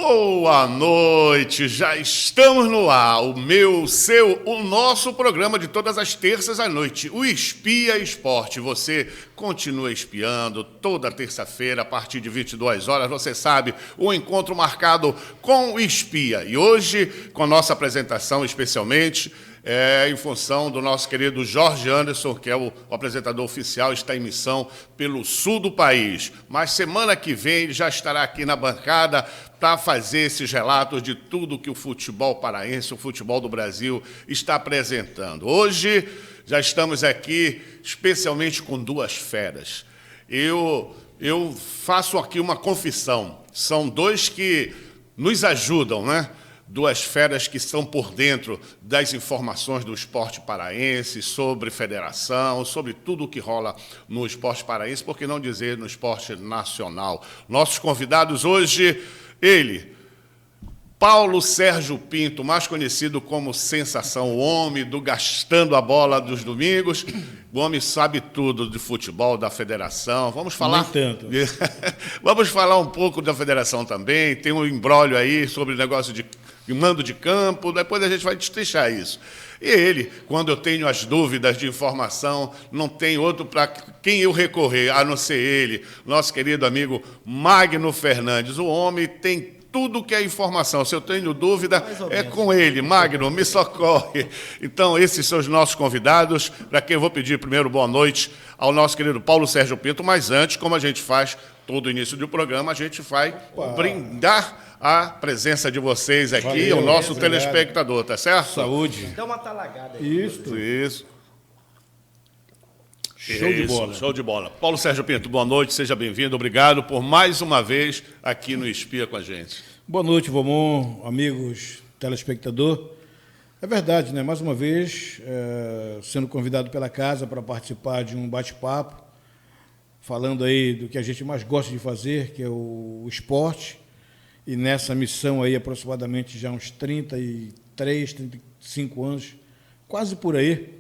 Boa noite, já estamos no ar, o nosso programa de todas as terças à noite, o Espia Esporte. Você continua espiando toda terça-feira, a partir de 22 horas, você sabe, o encontro marcado com o Espia. E hoje, com a nossa apresentação especialmente, em função do nosso querido Jorge Anderson, que é o apresentador oficial, está em missão pelo sul do país. Mas semana que vem ele já estará aqui na bancada para fazer esses relatos de tudo que o futebol paraense, o futebol do Brasil, está apresentando. Hoje já estamos aqui especialmente com duas feras. Eu faço aqui uma confissão. São dois que nos ajudam, né? Duas feras que estão por dentro das informações do esporte paraense, sobre federação, sobre tudo o que rola no esporte paraense, por que não dizer no esporte nacional. Nossos convidados hoje, ele, Paulo Sérgio Pinto, mais conhecido como Sensação, o homem do Gastando a Bola dos domingos. O homem sabe tudo de futebol, da federação. Vamos falar... Nem tanto. Vamos falar um pouco da federação também. Tem um imbróglio aí sobre o negócio de mando de campo, depois a gente vai destrinchar isso. E ele, quando eu tenho as dúvidas de informação, não tem outro para quem eu recorrer, a não ser ele, nosso querido amigo Magno Fernandes. O homem tem tudo que é informação. Se eu tenho dúvida, é com ele. Magno, me socorre. Então, esses são os nossos convidados, para quem eu vou pedir primeiro boa noite ao nosso querido Paulo Sérgio Pinto, mas antes, como a gente faz todo início do programa, a gente vai brindar a presença de vocês aqui, valeu, o nosso telespectador, tá certo? Saúde. Dá uma talagada aí. Isso. Show de bola. Show de bola. Paulo Sérgio Pinto, boa noite, seja bem-vindo. Obrigado por mais uma vez aqui no Espia com a gente. Boa noite, Vomon, amigos telespectador. É verdade, né? Mais uma vez, sendo convidado pela casa para participar de um bate-papo, falando aí do que a gente mais gosta de fazer, que é o esporte. E nessa missão aí, aproximadamente já uns 33, 35 anos, quase por aí,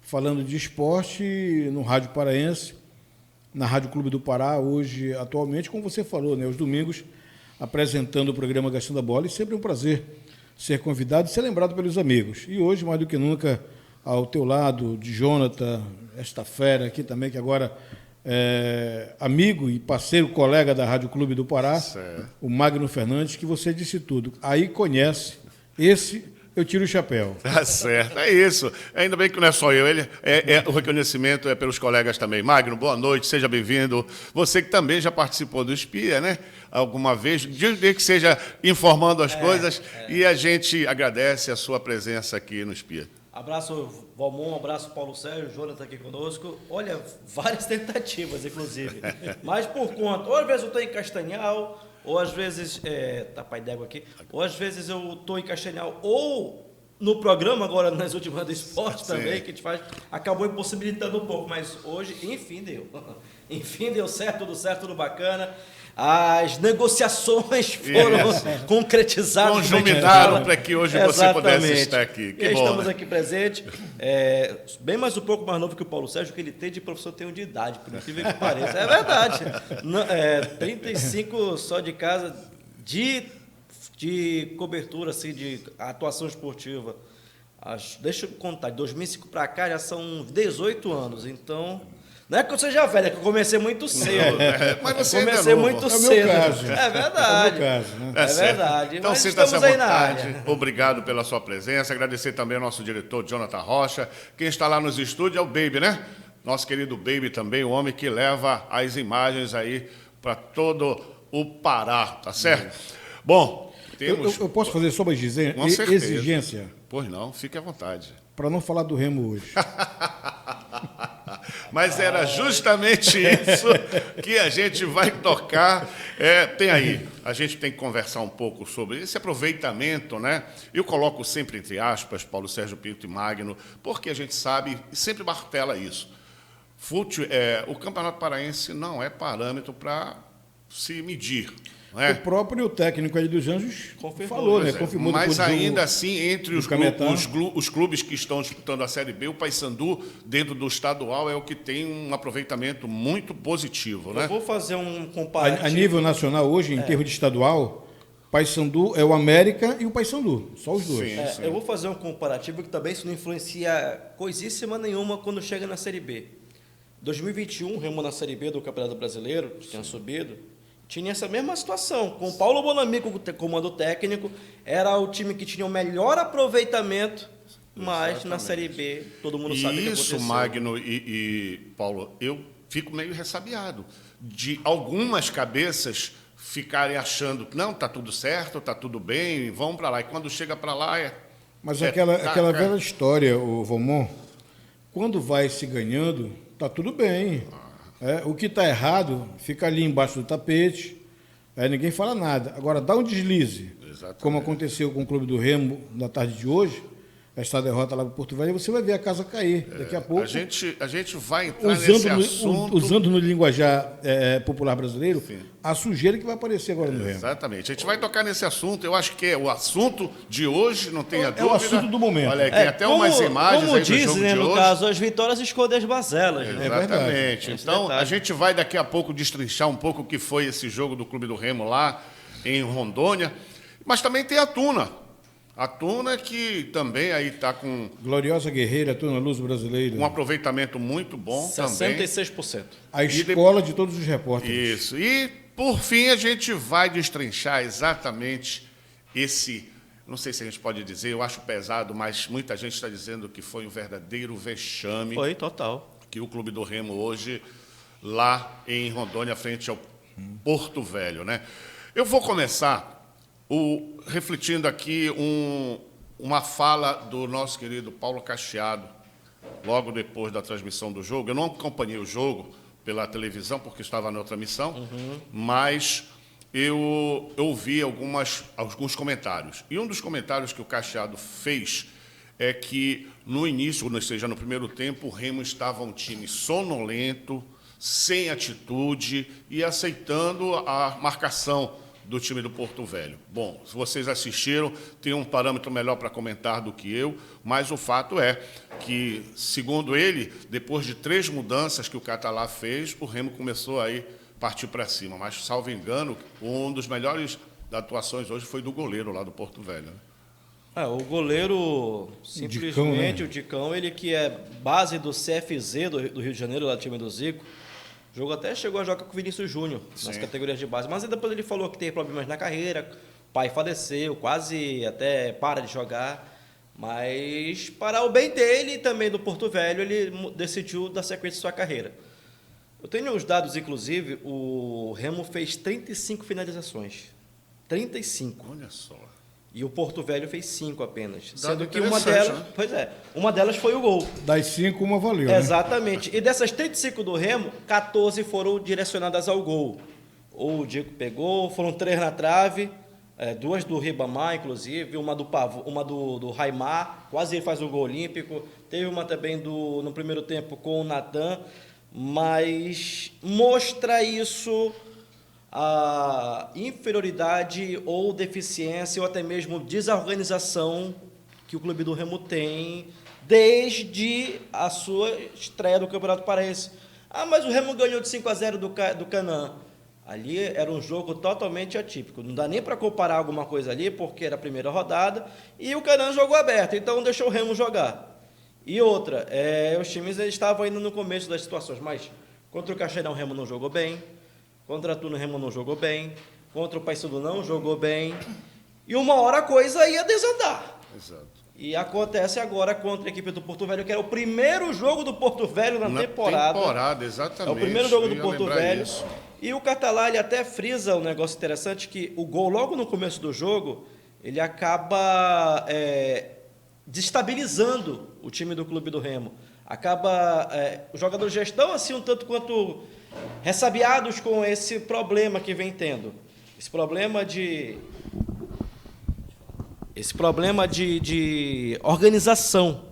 falando de esporte no Rádio Paraense, na Rádio Clube do Pará, hoje, atualmente, como você falou, né, os domingos, apresentando o programa Gastando a Bola, e sempre um prazer ser convidado e ser lembrado pelos amigos. E hoje, mais do que nunca, ao teu lado, de Jonathan, esta fera aqui também, que agora... amigo e parceiro, colega da Rádio Clube do Pará, certo. O Magno Fernandes, que você disse tudo. Aí conhece, esse eu tiro o chapéu. Tá certo, é isso. Ainda bem que não é só eu, o reconhecimento é pelos colegas também. Magno, boa noite, seja bem-vindo. Você que também já participou do Espia, né? Alguma vez, de que seja informando as coisas, e a gente agradece a sua presença aqui no Espia. Abraço, Valmon, abraço, Paulo Sérgio, Jonathan aqui conosco. Olha, várias tentativas, inclusive. Mas por conta, ou às vezes eu estou em Castanhal, ou às vezes, tá pai d'égua aqui, ou às vezes eu estou em Castanhal, ou no programa agora, nas últimas do esporte também, que a gente faz, acabou impossibilitando um pouco, mas hoje, enfim, deu. Enfim, deu certo, tudo bacana. As negociações foram concretizadas. Conjuminaram para que hoje você pudesse estar aqui. Que bom, estamos aqui presentes. Bem mais um pouco mais novo que o Paulo Sérgio, que ele tem de professor, tem de idade, por incrível que pareça. É verdade. 35 só de casa de cobertura, assim, de atuação esportiva. Deixa eu contar, de 2005 para cá já são 18 anos, então... Não é que eu seja velha, é que eu comecei muito cedo. Mas você comecei muito cedo. Caso. É verdade. É verdade. Então, mas estamos aí na área. Obrigado pela sua presença. Agradecer também ao nosso diretor, Jonathan Rocha. Quem está lá nos estúdios é o Baby, né? Nosso querido Baby também, o homem que leva as imagens aí para todo o Pará, tá certo? Bom, temos... Eu posso fazer só uma exigência? Pois não, fique à vontade. Para não falar do Remo hoje. Mas era justamente isso que a gente vai tocar. Tem aí, a gente tem que conversar um pouco sobre esse aproveitamento, né? Eu coloco sempre entre aspas, Paulo Sérgio Pinto e Magno, porque a gente sabe e sempre martela isso. O Campeonato Paraense não é parâmetro para se medir. É? O próprio técnico aí dos Anjos falou, né? Confirmou. Mas ainda assim, entre os clubes que estão disputando a Série B, o Paysandu, dentro do estadual, é o que tem um aproveitamento muito positivo. Né? Eu vou fazer um comparativo. A nível nacional, hoje, em termos de estadual, Paysandu é o América e o Paysandu, só os dois. Sim, sim. Eu vou fazer um comparativo que também isso não influencia coisíssima nenhuma quando chega na Série B. 2021, o Remo na Série B do Campeonato Brasileiro, que tinha subido, tinha essa mesma situação. Com o Paulo Bonamigo como comando técnico, era o time que tinha o melhor aproveitamento, mas Exatamente. na Série B todo mundo sabe o que Isso, aconteceu. Magno e Paulo, eu fico meio ressabiado de algumas cabeças ficarem achando que não, está tudo certo, está tudo bem, vão para lá. E quando chega para lá Mas aquela velha história, o Valmont, quando vai se ganhando, tá tudo bem. O que está errado fica ali embaixo do tapete, aí ninguém fala nada. Agora, dá um deslize, Exatamente. como aconteceu com o Clube do Remo na tarde de hoje, esta derrota lá para Porto Velho, você vai ver a casa cair. Daqui a pouco, a gente vai entrar nesse assunto. usando no linguajar popular brasileiro, a sujeira que vai aparecer agora no Remo. Exatamente. A gente vai tocar nesse assunto. Eu acho que é o assunto de hoje, não tenha dúvida. É o assunto do momento. Olha, tem até umas imagens como aí do diz, jogo né, de no hoje. caso, as vitórias escondem as mazelas. Né? Exatamente. Esse Então, detalhe. a gente vai daqui a pouco destrinchar um pouco o que foi esse jogo do Clube do Remo lá em Rondônia. Mas também tem a Tuna. A Tuna que também aí está com Gloriosa Guerreira, Tuna Luz Brasileira. um aproveitamento muito bom também. 66%. A escola de todos os repórteres. Isso. E, por fim, a gente vai destrinchar exatamente esse, não sei se a gente pode dizer, eu acho pesado, mas muita gente está dizendo que foi um verdadeiro vexame Foi, total. que o Clube do Remo hoje, lá em Rondônia, frente ao Porto Velho, né? Eu vou começar refletindo aqui uma fala do nosso querido Paulo Cacheado, logo depois da transmissão do jogo. Eu não acompanhei o jogo pela televisão, porque estava na outra missão, mas eu ouvi alguns comentários. E um dos comentários que o Cacheado fez é que, no início, ou seja, no primeiro tempo, o Remo estava um time sonolento, sem atitude e aceitando a marcação do time do Porto Velho. Bom, se vocês assistiram, tem um parâmetro melhor para comentar do que eu, mas o fato é que, segundo ele, depois de 3 mudanças que o Catalá fez, o Remo começou a partir para cima. Mas, salvo engano, um dos melhores atuações hoje foi do goleiro lá do Porto Velho. Né? O goleiro, simplesmente, o Dicão, ele que é base do CFZ do Rio de Janeiro, lá do time do Zico. O jogo até chegou a jogar com o Vinícius Júnior nas categorias de base, mas depois ele falou que teve problemas na carreira, o pai faleceu, quase até para de jogar, mas para o bem dele e também do Porto Velho, ele decidiu dar sequência à sua carreira. Eu tenho os dados, inclusive, o Remo fez 35 finalizações. 35. Olha só. E o Porto Velho fez 5 apenas. Dado Sendo que uma interessante, delas, né? pois é, uma delas foi o gol. Das 5, uma valeu. Né? Exatamente. E dessas 35 do Remo, 14 foram direcionadas ao gol. O Diego pegou, foram 3 na trave, 2 do Ribamar, inclusive, uma do Raimar, quase ele faz o gol olímpico. Teve uma também no primeiro tempo com o Natan, mas mostra isso, a inferioridade ou deficiência ou até mesmo desorganização que o Clube do Remo tem desde a sua estreia do Campeonato Paraense. Mas o Remo ganhou de 5-0 do Canaã. Ali era um jogo totalmente atípico. Não dá nem para comparar alguma coisa ali, porque era a primeira rodada e o Canaã jogou aberto, então deixou o Remo jogar. E outra, os times estavam ainda no começo das situações, mas contra o Caxeirão o Remo não jogou bem, contra a Tuna o Remo não jogou bem, contra o Paysandu não jogou bem, e uma hora a coisa ia desandar. Exato. E acontece agora contra a equipe do Porto Velho, que era o primeiro jogo do Porto Velho na temporada. Exatamente. É o primeiro jogo do Eu ia Porto lembrar Velho. isso. E o Catalá, ele até frisa um negócio interessante, que o gol logo no começo do jogo, ele acaba destabilizando o time do Clube do Remo. Os jogadores já estão assim um tanto quanto ressabiados com esse problema que vem tendo. Esse problema de organização.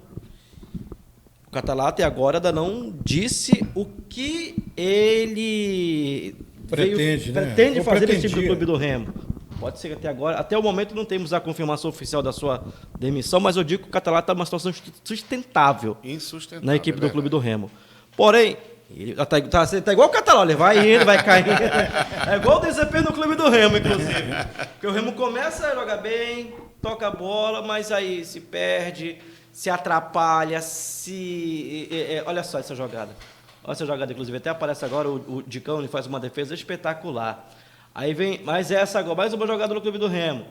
O Catalá até agora ainda não disse o que ele pretende fazer nesse time do Clube do Remo. Pode ser que até agora, até o momento não temos a confirmação oficial da sua demissão, mas eu digo que o Catalá está numa situação sustentável Insustentável, na equipe do Clube do Remo. Porém, Ele tá igual o Catalão, ele vai indo, vai caindo. É igual o desempenho do clube do Remo, inclusive. Porque o Remo começa a jogar bem, toca a bola, mas aí se perde, se atrapalha, olha só essa jogada. Olha essa jogada, inclusive, até aparece agora o Dicão, ele faz uma defesa espetacular. Aí vem, mas essa agora, mais uma jogada no clube do Remo.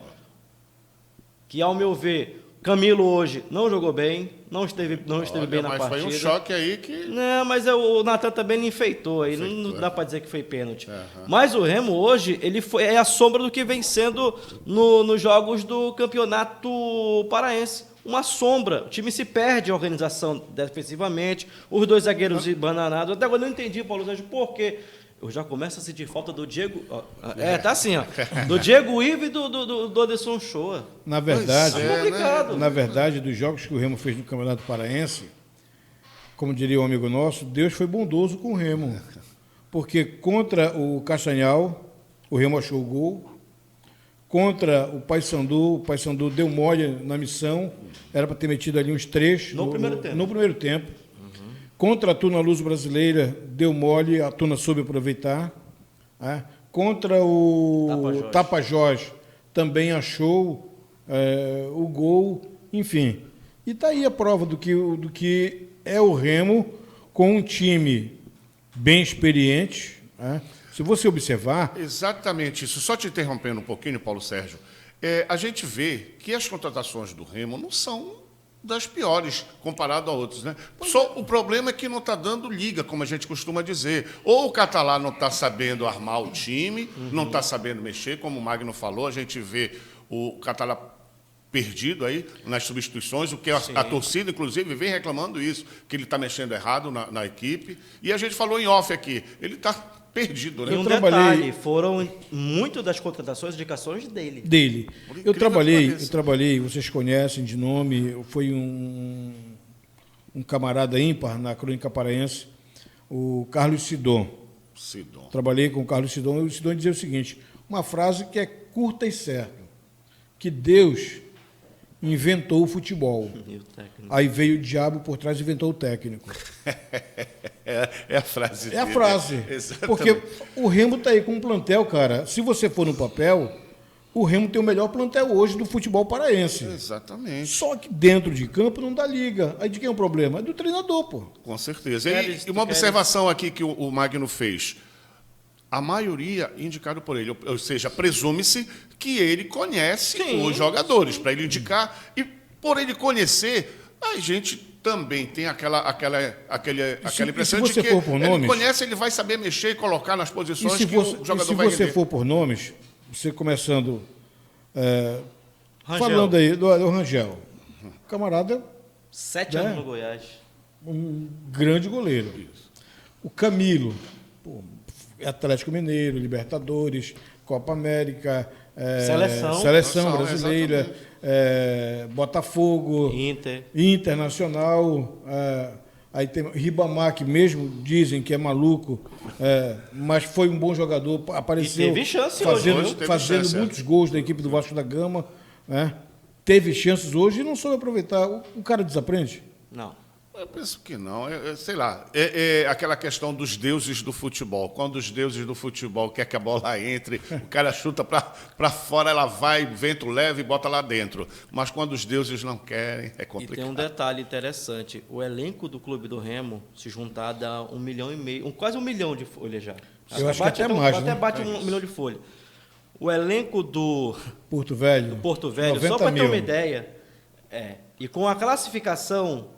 Que, ao meu ver, Camilo hoje não jogou bem, não esteve bem na partida. Mas foi um choque aí que... Não, mas o Natan também não enfeitou, aí não dá para dizer que foi pênalti. Uhum. Mas o Remo hoje, é a sombra do que vem sendo nos jogos do Campeonato Paraense. Uma sombra, o time se perde a organização defensivamente, os dois zagueiros bananados. Até agora eu não entendi, Paulo Sérgio, por quê? Eu já começo a sentir falta do Diego... tá assim, ó. Do Diego Ivo e do Anderson Shoa. Na verdade, complicado. Na verdade, dos jogos que o Remo fez no Campeonato Paraense, como diria um amigo nosso, Deus foi bondoso com o Remo. Porque contra o Castanhal, o Remo achou o gol. Contra o Paysandu deu mole na missão. Era para ter metido ali uns 3 no primeiro tempo. Contra a Tuna Luz Brasileira, deu mole, a Tuna soube aproveitar. Né? Contra o Tapajós, também achou o gol, enfim. E está aí a prova do que é o Remo com um time bem experiente. Né? Se você observar... Exatamente isso. Só te interrompendo um pouquinho, Paulo Sérgio, a gente vê que as contratações do Remo não são das piores, comparado a outros, né? Só o problema é que não está dando liga, como a gente costuma dizer. Ou o Catalá não está sabendo armar o time, não está sabendo mexer, como o Magno falou, a gente vê o Catalá perdido aí nas substituições, o que a torcida, inclusive, vem reclamando isso, que ele está mexendo errado na equipe. E a gente falou em off aqui, ele está perdido, né? E detalhe, foram muito das contratações, indicações dele. Eu trabalhei, vocês conhecem de nome, foi um camarada ímpar na crônica paraense, o Carlos Sidon. Trabalhei com o Carlos Sidon, e o Sidon dizia o seguinte, uma frase que é curta e certa, que Deus inventou o futebol. Aí veio o diabo por trás e inventou o técnico. É a frase. É a frase. Exatamente. Porque o Remo está aí com um plantel, cara. Se você for no papel, o Remo tem o melhor plantel hoje do futebol paraense. Exatamente. Só que dentro de campo não dá liga. Aí de quem é o problema? É do treinador, pô. Com certeza. E uma observação aqui que o Magno fez. A maioria indicado por ele, ou seja, presume-se que ele conhece os jogadores, para ele indicar. E por ele conhecer, a gente também tem aquela impressão de que ele conhece, ele vai saber mexer e colocar nas posições que o jogador vai render. Se você for por nomes, você começando... falando aí do Rangel. Camarada... 7 anos no Goiás. Um grande goleiro. Isso. O Camilo... Atlético Mineiro, Libertadores, Copa América, Seleção Brasileira, Botafogo, Internacional, aí tem Ribamar, que mesmo dizem que é maluco, mas foi um bom jogador, apareceu teve chance fazendo muitos gols da equipe do Vasco da Gama, teve chances hoje e não soube aproveitar. O cara desaprende? Não. Eu penso que não, sei lá, é aquela questão dos deuses do futebol. Quando os deuses do futebol querem que a bola entre, o cara chuta para fora, ela vai, vento leva e bota lá dentro. Mas quando os deuses não querem, é complicado. E tem um detalhe interessante, o elenco do Clube do Remo se juntar dá 1,5 milhão, quase 1 milhão de folha já. Eu acho que até mais, até bate 1 milhão de folha. O elenco do Porto Velho, só para ter uma ideia, e com a classificação,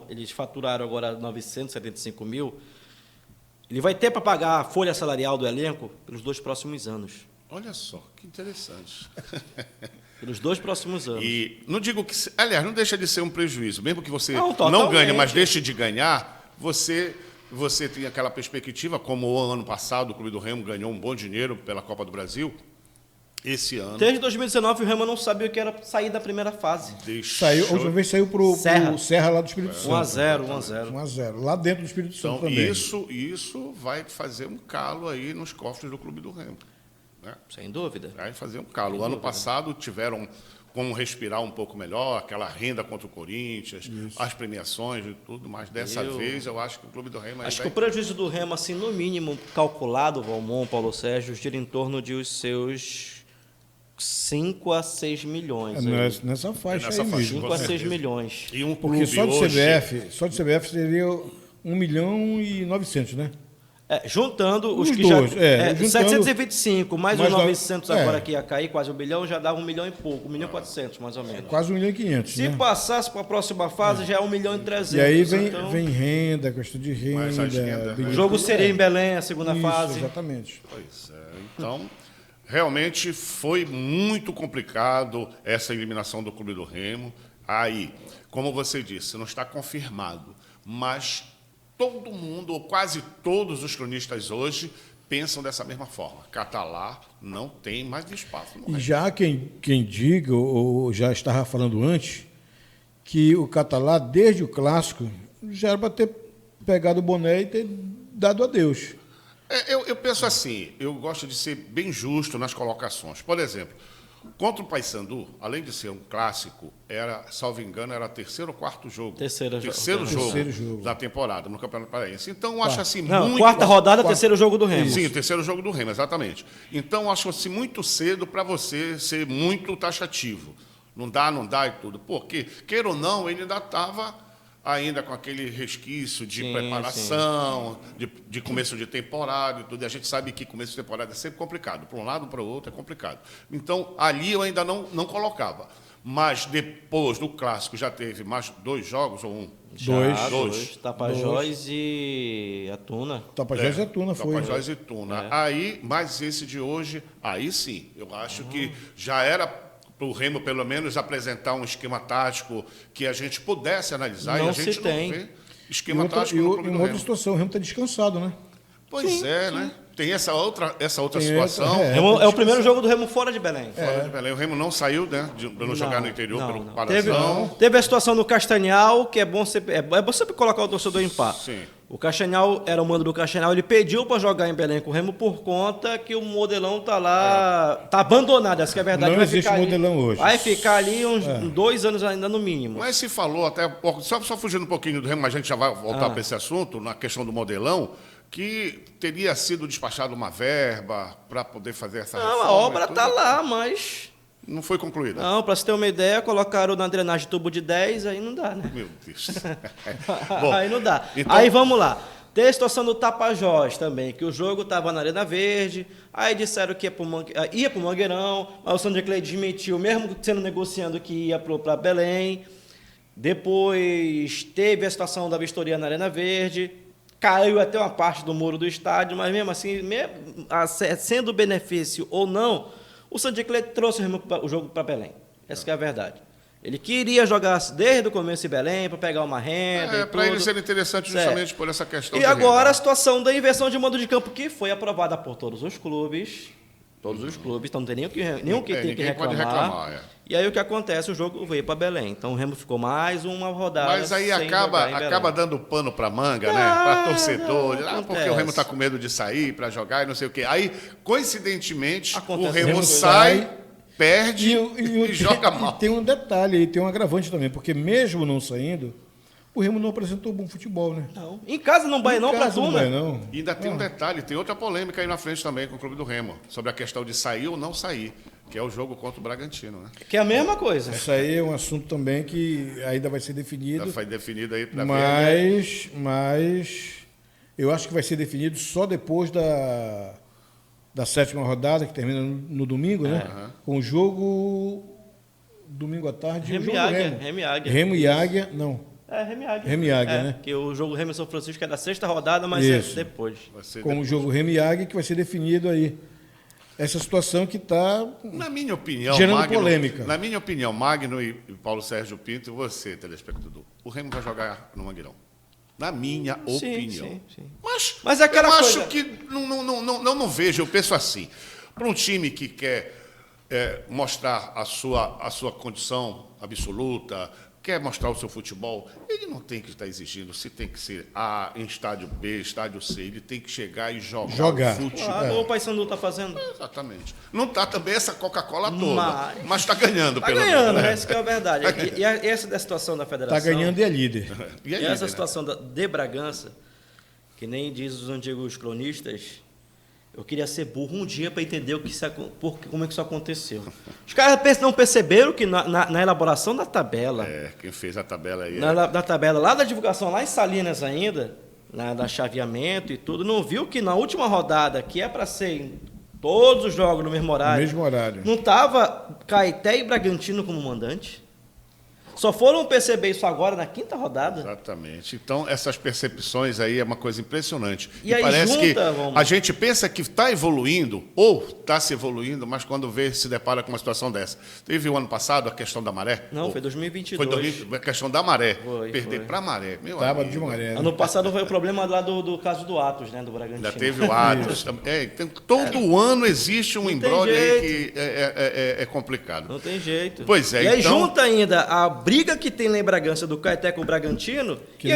eles faturaram agora 975 mil. Ele vai ter para pagar a folha salarial do elenco pelos 2 próximos anos. Olha só, que interessante. Pelos 2 próximos anos. E não digo que... Aliás, não deixa de ser um prejuízo. Mesmo que você não ganhe, mas deixe de ganhar, você tem aquela perspectiva, como o ano passado o Clube do Remo ganhou um bom dinheiro pela Copa do Brasil. Esse ano... Desde 2019, o Remo não sabia o que era sair da primeira fase. A última vez saiu pro Serra lá do Espírito Santo. 1-0. Lá dentro do Espírito Santo também. Isso vai fazer um calo aí nos cofres do Clube do Remo. Né? Sem dúvida. Vai fazer um calo. O ano passado tiveram como respirar um pouco melhor, aquela renda contra o Corinthians, as premiações e tudo, mas dessa vez eu acho que o Clube do Remo... Acho que o prejuízo do Remo, assim, no mínimo calculado, Valmon, Paulo Sérgio, gira em torno de os seus 5 a 6 milhões. Nessa faixa nessa aí faixa. mesmo. 5 a 6 milhões. E um Porque clube só de hoje... CBF seria 1.900.000, né? Juntando os Os que dois, já... juntando- 725, mais os mais 900 é. agora que ia cair, quase 1 milhão, já dava 1 milhão e pouco, 1.400.000, mais ou menos. Quase 1.500.000, Se né? passasse para a próxima fase, já é 1.300.000. E aí então, vem renda, questão de Mais as renda. rendas, né? bilhete- o jogo seria em Belém, a segunda Isso, fase. exatamente. Pois é, então, realmente foi muito complicado essa eliminação do Clube do Remo. Aí, como você disse, não está confirmado, mas todo mundo, ou quase todos os cronistas hoje, pensam dessa mesma forma. Catalá não tem mais espaço. E já quem diga, ou já estava falando antes, que o Catalá, desde o Clássico, já era para ter pegado o boné e ter dado adeus. Eu penso assim, eu gosto de ser bem justo nas colocações. Por exemplo, contra o Paysandu, além de ser um clássico, era, salvo engano, era terceiro ou quarto jogo. Terceiro jogo da temporada no Campeonato Paraense. Então, eu acho assim Não, muito... quarta rodada, terceiro jogo do Remo. Sim, o terceiro jogo do Remo, exatamente. Então, eu acho assim muito cedo para você ser muito taxativo. Não dá e tudo. Porque, queira ou não, ele ainda estava com aquele resquício de preparação, de começo de temporada e tudo. E a gente sabe que começo de temporada é sempre complicado. Para um lado, para o outro é complicado. Então, ali eu ainda não colocava. Mas depois do Clássico já teve mais 2 jogos ou um? Dois. Tapajós e a Tuna. Tapajós e Tuna foi. Tapajós e Tuna. Aí, mas esse de hoje, aí sim, eu acho que já era para o Remo, pelo menos, apresentar um esquema tático que a gente pudesse analisar. Não e a gente se tem. não vê esquema E tático no Clube do uma outra Remo. situação, o Remo está descansado, né? Pois né? Tem essa outra Tem situação. essa, É o primeiro jogo do Remo fora de Belém. Fora de Belém. O Remo não saiu, né? Para não jogar no interior pelo não. Parazão. Teve a situação do Castanhal, que é bom sempre colocar o torcedor em par. Sim. O Castanhal era o mando do Castanhal, ele pediu para jogar em Belém com o Remo por conta que o modelão tá lá, tá abandonado, essa que é a verdade. Não vai existe ficar ali- modelão hoje. Vai ficar ali uns 2 anos ainda no mínimo. Mas se falou até pouco, só fugindo um pouquinho do Remo, mas a gente já vai voltar para esse assunto, na questão do modelão, que teria sido despachada uma verba para poder fazer essa Não, reforma. a obra e tudo. tá lá, mas... Não foi concluída. Não, para você ter uma ideia, colocaram na drenagem tubo de 10, aí não dá, né? Meu Deus. Aí não dá. então- Aí vamos lá. Tem a situação do Tapajós também, que o jogo estava na Arena Verde, aí disseram que ia para o Mangueirão, mas o Sandro Clay desmentiu, mesmo sendo negociando que ia para Belém. Depois teve a situação da vistoria na Arena Verde, caiu até uma parte do muro do estádio, mas mesmo assim, sendo benefício ou não, o Sandro Clay trouxe o jogo para Belém. Essa que é a verdade. Ele queria jogar desde o começo em Belém para pegar uma renda. Para ele ser interessante justamente por essa questão. E de agora renda. a situação da inversão de mando de campo, que foi aprovada por todos os clubes. Todos os clubes, então não tem nem o que tem que ninguém reclamar. pode reclamar, E aí o que acontece? O jogo veio para Belém. Então o Remo ficou mais uma rodada. Mas aí sem jogar em Belém. acaba dando pano para manga, né? Para torcedor. não, Porque o Remo está com medo de sair para jogar e não sei o quê. Aí, coincidentemente, Acontece o Remo Remo sai, perde e joga E mal. tem um detalhe aí, tem um agravante também, porque mesmo não saindo, o Remo não apresentou bom futebol, né? Não. Em casa não vai não para Casa não Tuna. vai, não. E ainda tem um detalhe, tem outra polêmica aí na frente também com o Clube do Remo, sobre a questão de sair ou não sair, que é o jogo contra o Bragantino, né? Que é a mesma coisa. Isso aí é um assunto também que ainda vai ser Já definido, foi definido aí para ver. mas eu acho que vai ser definido só depois da 7ª rodada, que termina no domingo, né? Com o jogo domingo à tarde. Remo o e jogo Águia, Remo. Remo e Águia. Remo e Águia, não. Remo e Águia. Remo e Águia, né? Que o jogo Remo e São Francisco é da 6ª rodada, mas Isso. é depois. Vai ser Com o jogo Remo e Águia, que vai ser definido aí. Essa situação que está Na minha opinião, gerando Magno, polêmica. Na minha opinião, Magno e Paulo Sérgio Pinto e você, telespectador, o Remo vai jogar no Mangueirão. Na minha opinião. Sim. Mas é aquela eu coisa- acho que não vejo, eu penso assim. Para um time que quer mostrar a sua condição absoluta, quer mostrar o seu futebol, ele não tem que estar exigindo se tem que ser A em estádio B, estádio C. Ele tem que chegar e jogar. O futebol. Claro, o Paysandu está fazendo. Exatamente. Não está também essa Coca-Cola toda, mas está ganhando, Está pelo ganhando, menos. essa que é a verdade. E essa da situação da federação... Está ganhando e é líder. E aí, essa né? situação de Bragança, que nem diz os antigos cronistas, eu queria ser burro um dia para entender como é que isso aconteceu. Os caras não perceberam que na elaboração da tabela, Quem fez a tabela aí. da tabela, lá da divulgação, lá em Salinas ainda, da chaveamento e tudo, não viu que na última rodada, que é para ser em todos os jogos no mesmo horário, não estava Caeté e Bragantino como mandante? Só foram perceber isso agora na quinta rodada. Exatamente. Então, essas percepções aí é uma coisa impressionante. E aí parece que vamos... a gente pensa que está evoluindo, ou está se evoluindo, mas quando se depara com uma situação dessa. Teve o ano passado a questão da maré? Não, foi 2022. Foi a questão da maré. Perder foi. para a maré. Estava de maré. Ano passado foi o problema lá do caso do Atos, né, do Bragantino. Já teve o Atos. Todo ano existe um embrólio aí que é complicado. Não tem jeito. Pois é, e aí então... junta ainda a briga que tem lá em Bragança do Caeté com o Bragantino, que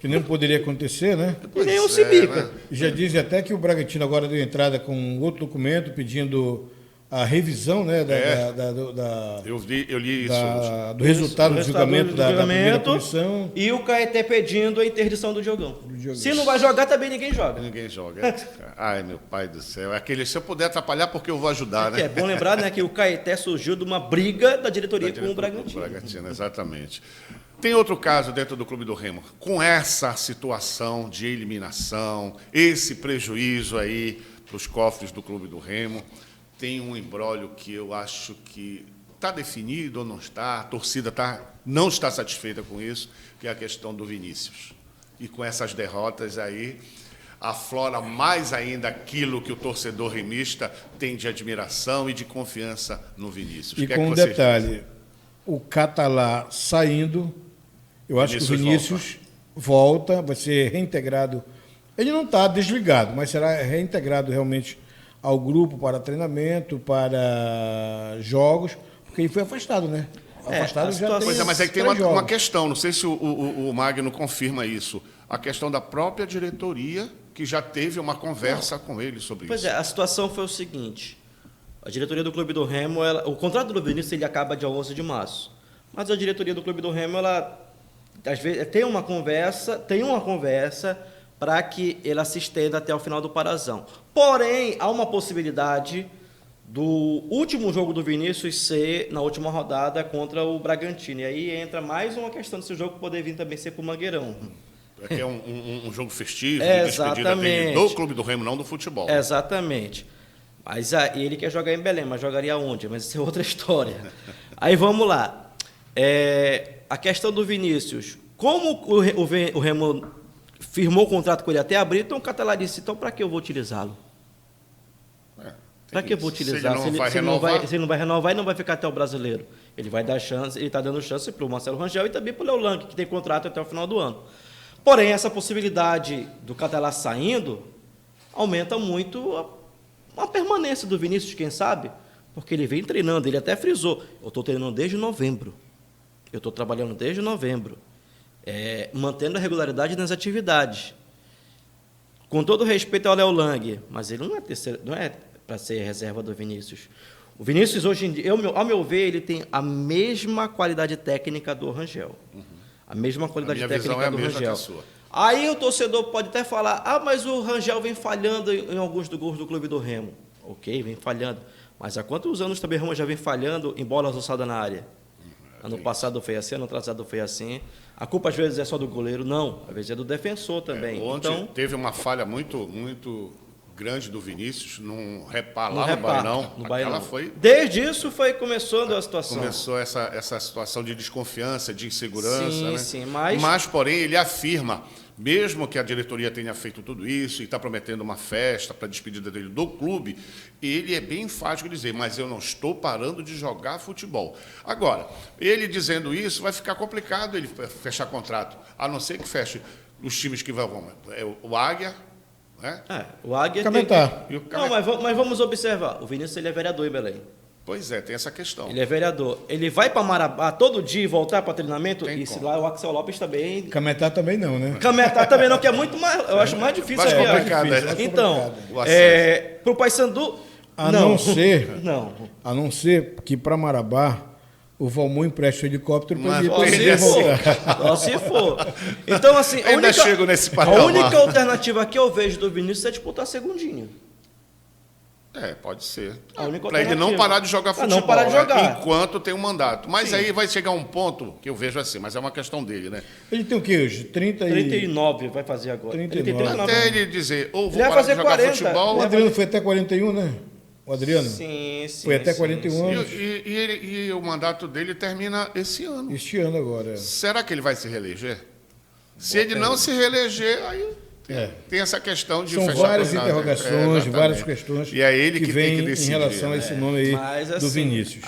não poderia acontecer, né? E nenhum se bica. Né? Já dizem até que o Bragantino agora deu entrada com outro documento pedindo a revisão, né, Eu li isso hoje. do resultado do julgamento da primeira comissão. E o Caeté pedindo a interdição do jogão. Se não vai jogar, também ninguém joga. Ninguém joga. Ai, meu pai do céu. Se eu puder atrapalhar, porque eu vou ajudar, né? É bom lembrar, né, que o Caeté surgiu de uma briga da diretoria com o Bragantino. Bragantino, exatamente. Tem outro caso dentro do Clube do Remo, com essa situação de eliminação, esse prejuízo aí para os cofres do Clube do Remo. Tem um imbróglio que eu acho que está definido ou não está, a torcida não está satisfeita com isso, que é a questão do Vinícius. E com essas derrotas aí, aflora mais ainda aquilo que o torcedor remista tem de admiração e de confiança no Vinícius. E com um detalhe, o Catalá saindo, eu acho que o Vinícius volta, vai ser reintegrado. Ele não está desligado, mas será reintegrado realmente ao grupo para treinamento, para jogos, porque ele foi afastado, né? Afastado já tem. Pois é, mas aí tem uma questão, não sei se o Magno confirma isso, a questão da própria diretoria, que já teve uma conversa com ele sobre isso. Pois é, a situação foi o seguinte, a diretoria do Clube do Remo, o contrato do Vinícius ele acaba dia 11 de março, mas a diretoria do Clube do Remo, ela às vezes tem uma conversa para que ela se estenda até o final do Parazão. Porém, há uma possibilidade do último jogo do Vinícius ser na última rodada contra o Bragantino. E aí entra mais uma questão desse jogo poder vir também ser para o Mangueirão. É um jogo festivo, de despedida dele do Clube do Remo, não do futebol. Exatamente. Mas ele quer jogar em Belém, mas jogaria onde? Mas isso é outra história. Aí vamos lá. A questão do Vinícius. Como o Remo firmou o contrato com ele até abril, então o Catalá disse, então para que eu vou utilizá-lo? Para que eu vou utilizar? Se ele não vai renovar e não vai ficar até o Brasileiro. Ele vai dar chance, ele está dando chance para o Marcelo Rangel e também para o Léo Lang, que tem contrato até o final do ano. Porém, essa possibilidade do Catalá saindo aumenta muito a permanência do Vinícius, quem sabe? Porque ele vem treinando, ele até frisou. Eu estou treinando desde novembro. Eu estou trabalhando desde novembro. Mantendo a regularidade nas atividades. Com todo respeito ao Léo Lang, mas ele não é para ser reserva do Vinícius. O Vinícius, hoje em dia, ao meu ver, ele tem a mesma qualidade técnica do Rangel. A mesma qualidade técnica do Rangel. Aí o torcedor pode até falar, mas o Rangel vem falhando em alguns dos gols do Clube do Remo. Ok, vem falhando. Mas há quantos anos também o Rangel vem falhando em bolas alçadas na área? Ano passado foi assim, ano atrasado foi assim. A culpa às vezes é só do goleiro? Não, às vezes é do defensor também. Ontem teve uma falha muito grande do Vinícius, num repar lá no Bainão. Aquela foi... Desde isso começando a situação. Começou essa situação de desconfiança, de insegurança. Sim, né? sim, mas, porém, ele afirma, mesmo que a diretoria tenha feito tudo isso e está prometendo uma festa para a despedida dele do clube, ele é bem enfático em dizer, mas eu não estou parando de jogar futebol. Agora, ele dizendo isso, vai ficar complicado ele fechar contrato, a não ser que feche os times que vão. O Águia... o Águia Cametá. Não, mas vamos observar. O Vinícius ele é vereador em Belém. Pois é, tem essa questão. Ele é vereador. Ele vai para Marabá todo dia e voltar para treinamento? Tem Isso como. lá o Axel Lopes também. Cametá também não, né? Cametá também não, que é muito mais. Eu acho mais difícil Mais a viagem. complicado, né? Mais Então, complicado. O acesso. pro Paysandu. A não ser, Não. a não ser que para Marabá o Valmont empresta o helicóptero para Mas ele Só tem se poder esse- voltar. for. Só se for. Então, assim, Ainda chego nesse patamar. a única alternativa que eu vejo do Vinícius é disputar segundinho. Pode ser. A única Para ele não alternativa. parar de jogar Pra futebol, não parar de né? jogar. Enquanto tem um mandato. Mas Sim. aí vai chegar um ponto que eu vejo assim, mas é uma questão dele, né? Ele tem o quê hoje? 39 vai fazer agora. 39. 39. Até ele dizer, ou vou Ele vai parar de fazer jogar 40. futebol, O Adriano foi até 41, né? O Adriano? Sim, sim. Foi até sim, 41 sim. anos. e o mandato dele termina esse ano. Este ano agora. Será que ele vai se reeleger? Se ele não se reeleger, aí tem essa questão de São fechar várias contrato. interrogações, exatamente. várias questões E é ele que tem vêm que decidir, em relação a né? esse nome aí Mas, do assim, Vinícius.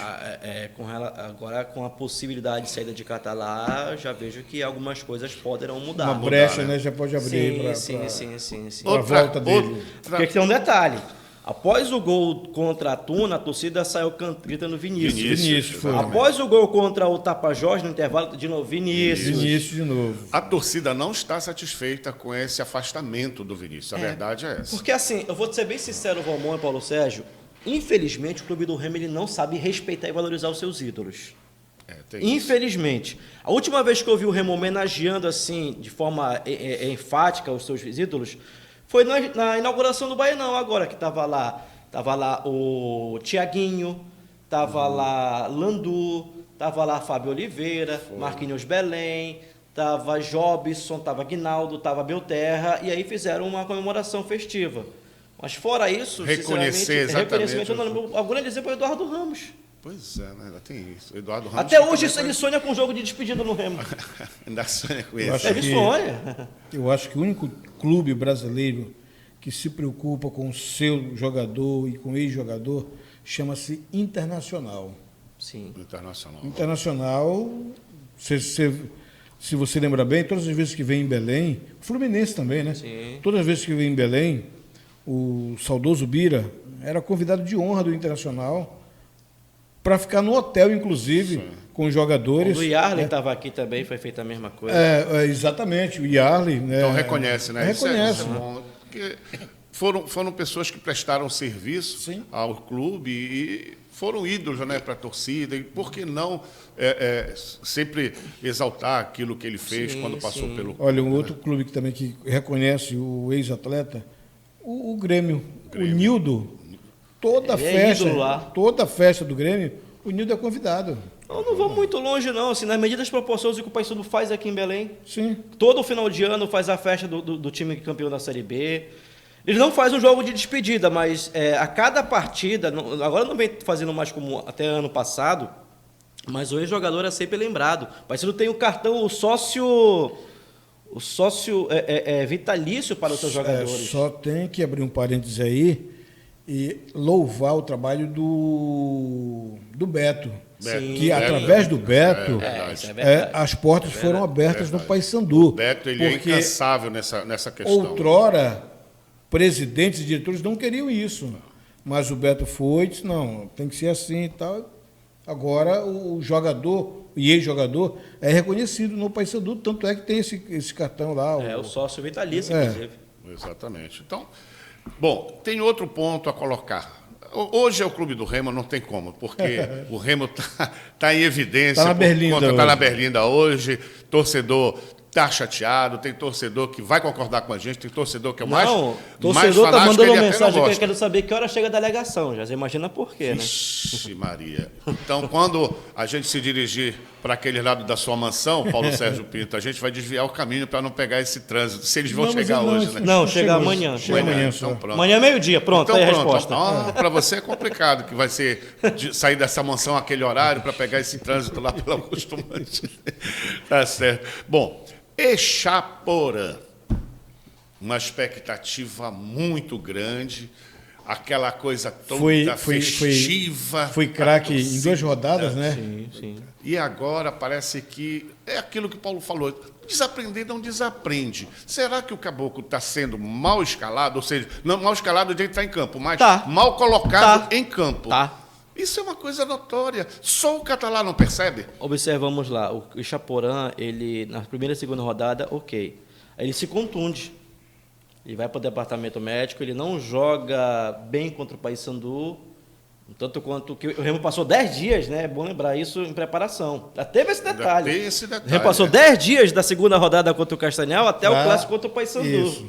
agora com a possibilidade de saída de Catalá, já vejo que algumas coisas poderão mudar. Uma brecha, né? Já pode abrir Sim, para sim. a volta dele. Porque tem um detalhe. Após o gol contra a Tuna, a torcida saiu gritando Vinícius. Vinícius, foi. Após o gol contra o Tapajós, no intervalo, de novo, Vinícius. Vinícius de novo. A torcida não está satisfeita com esse afastamento do Vinícius. A verdade é essa. Porque assim, eu vou ser bem sincero, Valmont e Paulo Sérgio, infelizmente o clube do Remo ele não sabe respeitar e valorizar os seus ídolos. Tem isso. Infelizmente. A última vez que eu vi o Remo homenageando assim, de forma enfática os seus ídolos, foi na inauguração do Baianão agora, que estava lá. Tava lá o Tiaguinho, tava lá Landu, tava lá Fábio Oliveira, Marquinhos Belém, tava Jobson, tava Guinaldo, tava Belterra, e aí fizeram uma comemoração festiva. Mas fora isso, Reconhecer sinceramente, exatamente reconhecimento, eu não lembro. Alguém dizer para o Eduardo Ramos. Pois é, né? Ainda tem isso. O Eduardo Ramos Até hoje também ele sonha com um jogo de despedida no Remo. ainda sonha com Eu isso. acho Ele que- sonha. Eu acho que o único clube brasileiro que se preocupa com o seu jogador e com o ex-jogador chama-se Internacional. Sim. Internacional. Internacional, se você lembra bem, todas as vezes que vem em Belém, o Fluminense também, né? Sim. Todas as vezes que vem em Belém, o saudoso Bira era convidado de honra do Internacional para ficar no hotel, inclusive, com os jogadores. O Yarley estava aqui também, foi feita a mesma coisa. Exatamente, o Yarley. Né? Então reconhece, né? Reconhece. Isso é bom. Porque foram pessoas que prestaram serviço Sim. ao clube e foram ídolos, né, para a torcida. E por que não sempre exaltar aquilo que ele fez Sim, quando passou sim. pelo. Olha, um outro clube que também que reconhece o ex-atleta, o Grêmio. O Nildo, toda Ele é festa, ídolo lá. toda festa do Grêmio, o Nildo é convidado. Não vamos muito longe, não. Assim, nas medidas proporções que o Paysandu faz aqui em Belém. Sim. Todo final de ano faz a festa do time campeão da Série B. Eles não fazem um jogo de despedida, mas a cada partida, agora não vem fazendo mais como até ano passado, mas o ex-jogador é sempre lembrado. O Paysandu tem o cartão, o sócio vitalício para os seus jogadores. Só tem que abrir um parênteses aí e louvar o trabalho do Beto. Beto. Que através do Beto, isso é verdade. as portas foram abertas no Paysandu. O Beto ele é porque incansável nessa questão. outrora, presidentes e diretores não queriam isso. Mas o Beto foi e disse, não, tem que ser assim e tal. Agora o jogador e ex-jogador é reconhecido no Paysandu, tanto é que tem esse cartão lá. O sócio vitalício, É. inclusive. Exatamente. Então, bom, tem outro ponto a colocar. Hoje é o Clube do Remo, não tem como, porque o Remo está em evidência. Tá na Berlinda Está na hoje. Berlinda hoje, torcedor está chateado, tem torcedor que vai concordar com a gente, tem torcedor que é o mais torcedor tá fanático, mandando ele uma até não mensagem que eu gosta. quero saber que hora chega a delegação. Já você imagina por quê, né? Ixi, Maria. Então, quando a gente se dirigir para aquele lado da sua mansão, Paulo Sérgio Pinto, a gente vai desviar o caminho para não pegar esse trânsito, se eles vão Não, mas chegar não, hoje, né? Não, chega Chegou, amanhã. chega amanhã só. Então, pronto. Amanhã meio-dia, pronto, Então, aí a pronto. resposta. Para você é complicado, que vai ser sair dessa mansão aquele horário para pegar esse trânsito lá pelo Augusto Mantes. Tá certo. Bom, Echaporã, uma expectativa muito grande, aquela coisa toda festiva. Foi craque em 2 rodadas, né? Sim, sim. E agora parece que é aquilo que o Paulo falou. Desaprender não desaprende. Será que o Caboclo está sendo mal escalado? Ou seja, não mal escalado de ele estar em campo, mas Tá. mal colocado Tá. em campo. Tá. Isso é uma coisa notória. Só o catalá não percebe. Observamos lá, o Chaporã, ele na primeira e segunda rodada, ok. Aí ele se contunde. Ele vai para o departamento médico, ele não joga bem contra o Paysandu, tanto quanto que o Remo passou 10 dias, né? É bom lembrar isso em preparação. Já teve esse detalhe. Tem esse detalhe. O Remo passou 10 dias da segunda rodada contra o Castanhal até o clássico contra o Paysandu. Isso.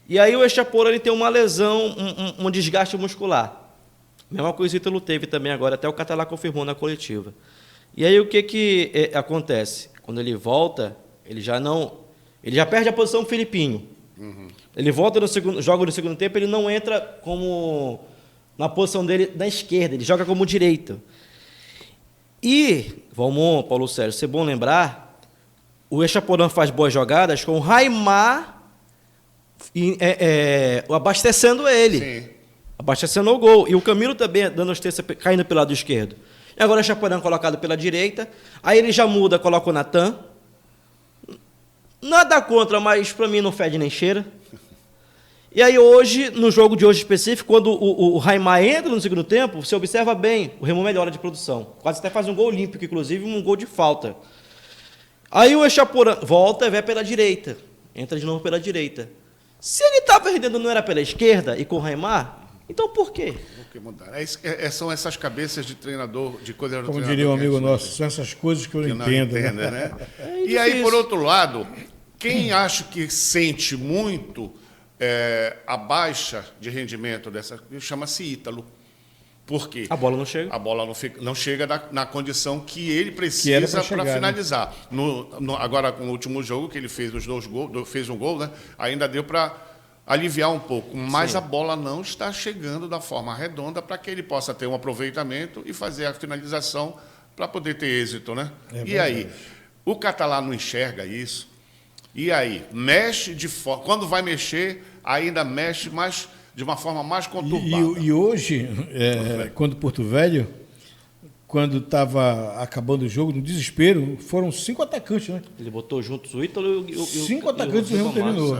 E aí o Echaporã ele tem uma lesão, um desgaste muscular. Mesma coisa o Ítalo teve também agora, até o Catalá confirmou na coletiva. E aí o que acontece? Quando ele volta, ele já perde a posição do Filipinho. Uhum. Ele volta joga no segundo tempo, ele não entra como na posição dele da esquerda, ele joga como direito. E, Valmon, Paulo Sérgio, se é bom lembrar, o Echaporã faz boas jogadas com o Raimar abastecendo ele. Sim. Abastecendo o gol. E o Camilo também dando assistência, caindo pelo lado esquerdo. E agora o Echaporã colocado pela direita. Aí ele já muda, coloca o Natan. Nada contra, mas para mim não fede nem cheira. E aí hoje, no jogo de hoje específico, quando o Raimar entra no segundo tempo, você observa bem, o Remo melhora de produção. Quase até faz um gol olímpico, inclusive um gol de falta. Aí o Echaporã volta e vai pela direita. Entra de novo pela direita. Se ele estava rendendo não era pela esquerda e com o Raimar, então por quê? O que mudar? São essas cabeças de treinador, de coordenador. Como diria um amigo nosso, são essas coisas que eu não entendo. Né? E aí, por outro lado, quem acha que sente muito a baixa de rendimento dessa, chama-se Ítalo. Por quê? A bola não chega. A bola não chega na condição que ele precisa para finalizar. Né? Agora, com o último jogo, que ele fez os 2 gols, fez um gol, né? Ainda deu para aliviar um pouco. Mas Sim. A bola não está chegando da forma redonda para que ele possa ter um aproveitamento e fazer a finalização para poder ter êxito. Né? E aí, o Catalá não enxerga isso. E aí, mexe de forma... Quando vai mexer, ainda mexe, mas de uma forma mais conturbada. E hoje, quando Porto Velho, quando estava acabando o jogo, no desespero, foram 5 atacantes, né? Ele botou juntos o Ítalo e o 5 atacantes e o Remo terminou.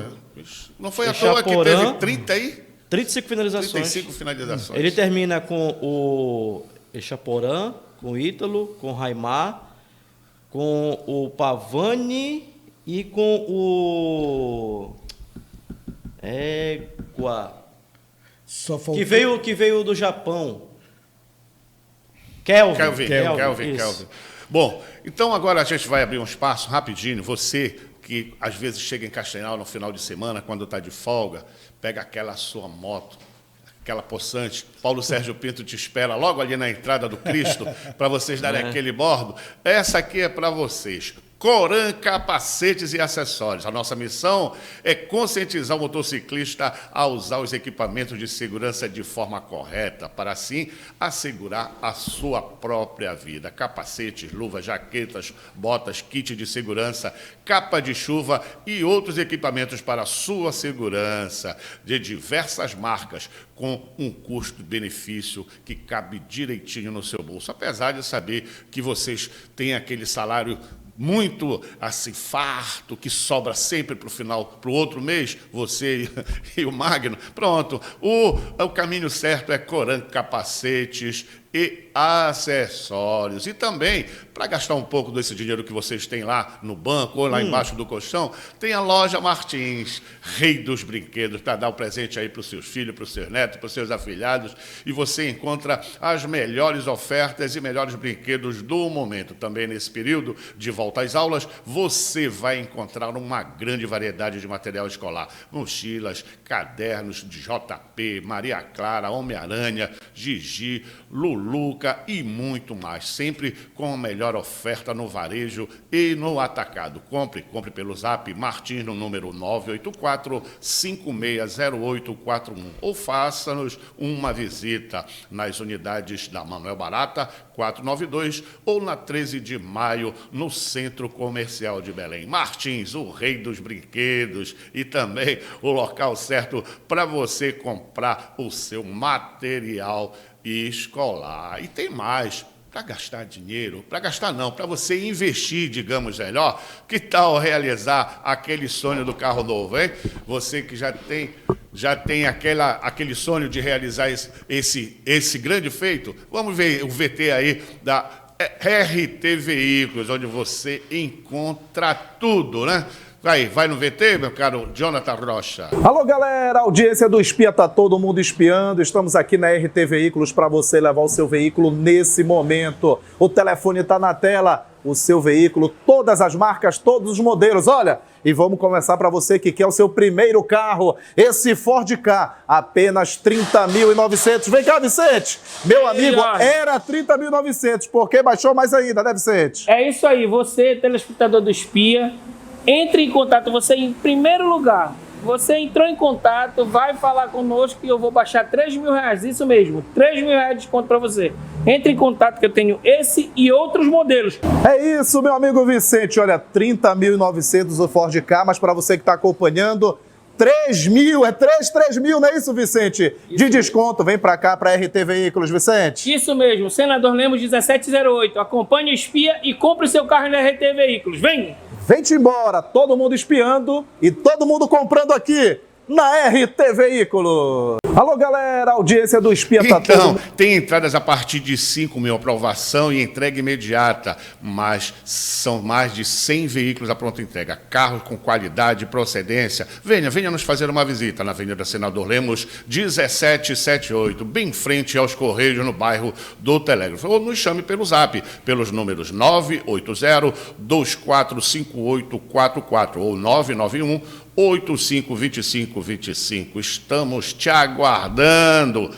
Não foi à toa que teve 30 aí? 35 finalizações. 35 finalizações. Ele termina com o Echaporã, com o Ítalo, com o Raimar, com o Pavani e com o Só faltou... que veio do Japão. Kelvin. Bom, então agora a gente vai abrir um espaço rapidinho. Você que às vezes chega em Castanhal no final de semana, quando está de folga, pega aquela sua moto, aquela possante. Paulo Sérgio Pinto te espera logo ali na entrada do Cristo para vocês darem aquele bordo. Essa aqui é para vocês. Coran Capacetes e Acessórios. A nossa missão é conscientizar o motociclista a usar os equipamentos de segurança de forma correta, para assim assegurar a sua própria vida. Capacetes, luvas, jaquetas, botas, kit de segurança, capa de chuva e outros equipamentos para a sua segurança, de diversas marcas, com um custo-benefício que cabe direitinho no seu bolso. Apesar de saber que vocês têm aquele salário muito assim, farto, que sobra sempre para o final, para o outro mês, você e o Magno. Pronto, o caminho certo é Coran Capacetes e Acessórios. E também, para gastar um pouco desse dinheiro que vocês têm lá no banco ou lá embaixo do colchão, tem a Loja Martins, rei dos brinquedos, para dar o presente aí para os seus filhos, para os seus netos, para os seus afilhados. E você encontra as melhores ofertas e melhores brinquedos do momento. Também nesse período de volta às aulas, você vai encontrar uma grande variedade de material escolar. Mochilas, cadernos de JP, Maria Clara, Homem-Aranha, Gigi, Luluca e muito mais. Sempre com a melhor oferta no varejo e no atacado. Compre pelo Zap Martins no número 984-560841 ou faça-nos uma visita nas unidades da Manuel Barata, 492 ou na 13 de maio, no Centro Comercial de Belém. Martins, o rei dos brinquedos e também o local certo para você comprar o seu material escolar. E tem mais. para gastar dinheiro, para gastar não, para você investir, digamos melhor, que tal realizar aquele sonho do carro novo, hein? Você que já tem aquele sonho de realizar esse grande feito, vamos ver o VT aí da RT Veículos, onde você encontra tudo, né? Vai no VT, meu caro Jonathan Rocha. Alô, galera, audiência do Espia, tá todo mundo espiando. Estamos aqui na RT Veículos para você levar o seu veículo nesse momento. O telefone tá na tela, o seu veículo, todas as marcas, todos os modelos. Olha, e vamos começar para você que quer o seu primeiro carro, esse Ford Ka, apenas 30.900. Vem cá, Vicente. Meu amigo, era 30.900, porque baixou mais ainda, né, Vicente? É isso aí, você, telespectador do Espia, entre em contato, você em primeiro lugar. Você entrou em contato, vai falar conosco e eu vou baixar R$3.000, isso mesmo, R$3.000 de desconto para você. Entre em contato que eu tenho esse e outros modelos. É isso, meu amigo Vicente, olha, 30.900 o Ford Ka, mas para você que está acompanhando, 3.000, 3.000, não é isso, Vicente? Isso de desconto, vem para cá, para RT Veículos, Vicente. Isso mesmo, Senador Lemos 1708, acompanhe o Espia e compre seu carro na RT Veículos, vem! Vem-te embora, todo mundo espiando e todo mundo comprando aqui na RT Veículos. Alô, galera, audiência do Espia tá Então, tem entradas a partir de 5.000, aprovação e entrega imediata, mas são mais de 100 veículos à pronta entrega, carros com qualidade e procedência. Venha nos fazer uma visita na Avenida Senador Lemos, 1778, bem em frente aos Correios, no bairro do Telégrafo. Ou nos chame pelo Zap, pelos números 980-245844 ou 991-852525. Estamos te aguardando.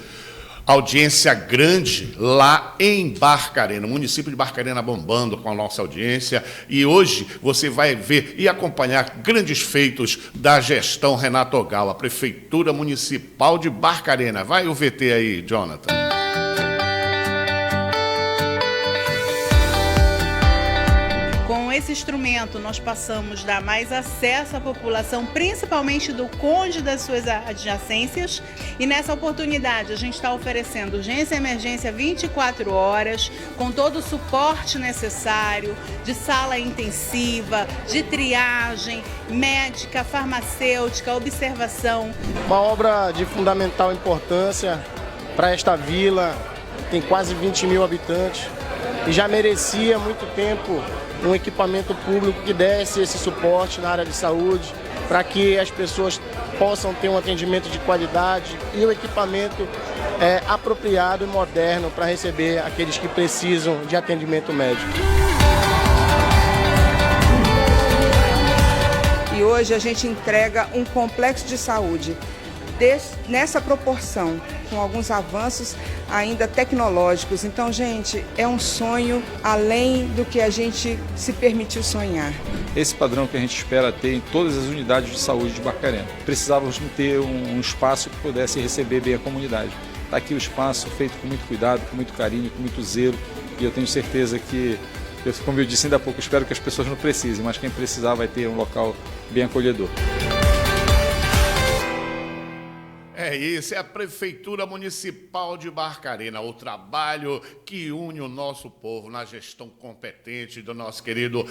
Audiência grande lá em Barcarena, o município de Barcarena bombando com a nossa audiência. E hoje você vai ver e acompanhar grandes feitos da gestão Renato Ogal, a Prefeitura Municipal de Barcarena. Vai o VT aí, Jonathan. Com esse instrumento, nós passamos a dar mais acesso à população, principalmente do Conde e das suas adjacências. E nessa oportunidade, a gente está oferecendo urgência e emergência 24 horas, com todo o suporte necessário, de sala intensiva, de triagem, médica, farmacêutica, observação. Uma obra de fundamental importância para esta vila, tem quase 20.000 habitantes, e já merecia há muito tempo um equipamento público que desse esse suporte na área de saúde, para que as pessoas possam ter um atendimento de qualidade e o equipamento apropriado e moderno para receber aqueles que precisam de atendimento médico. E hoje a gente entrega um complexo de saúde nessa proporção, com alguns avanços ainda tecnológicos. Então, gente, é um sonho além do que a gente se permitiu sonhar. Esse padrão que a gente espera ter em todas as unidades de saúde de Barcarena. Precisávamos ter um espaço que pudesse receber bem a comunidade. Está aqui o espaço feito com muito cuidado, com muito carinho, com muito zelo, e eu tenho certeza que, como eu disse ainda há pouco, espero que as pessoas não precisem, mas quem precisar vai ter um local bem acolhedor. É isso, é a Prefeitura Municipal de Barcarena, o trabalho que une o nosso povo na gestão competente do nosso querido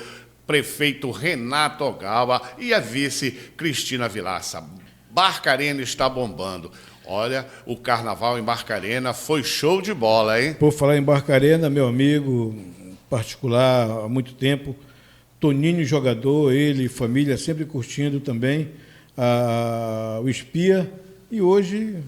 prefeito Renato Ogawa e a vice Cristina Vilaça. Barcarena está bombando. Olha, o carnaval em Barcarena foi show de bola, hein? Por falar em Barcarena, meu amigo particular há muito tempo, Toninho jogador, ele e família sempre curtindo também o Espia. E hoje,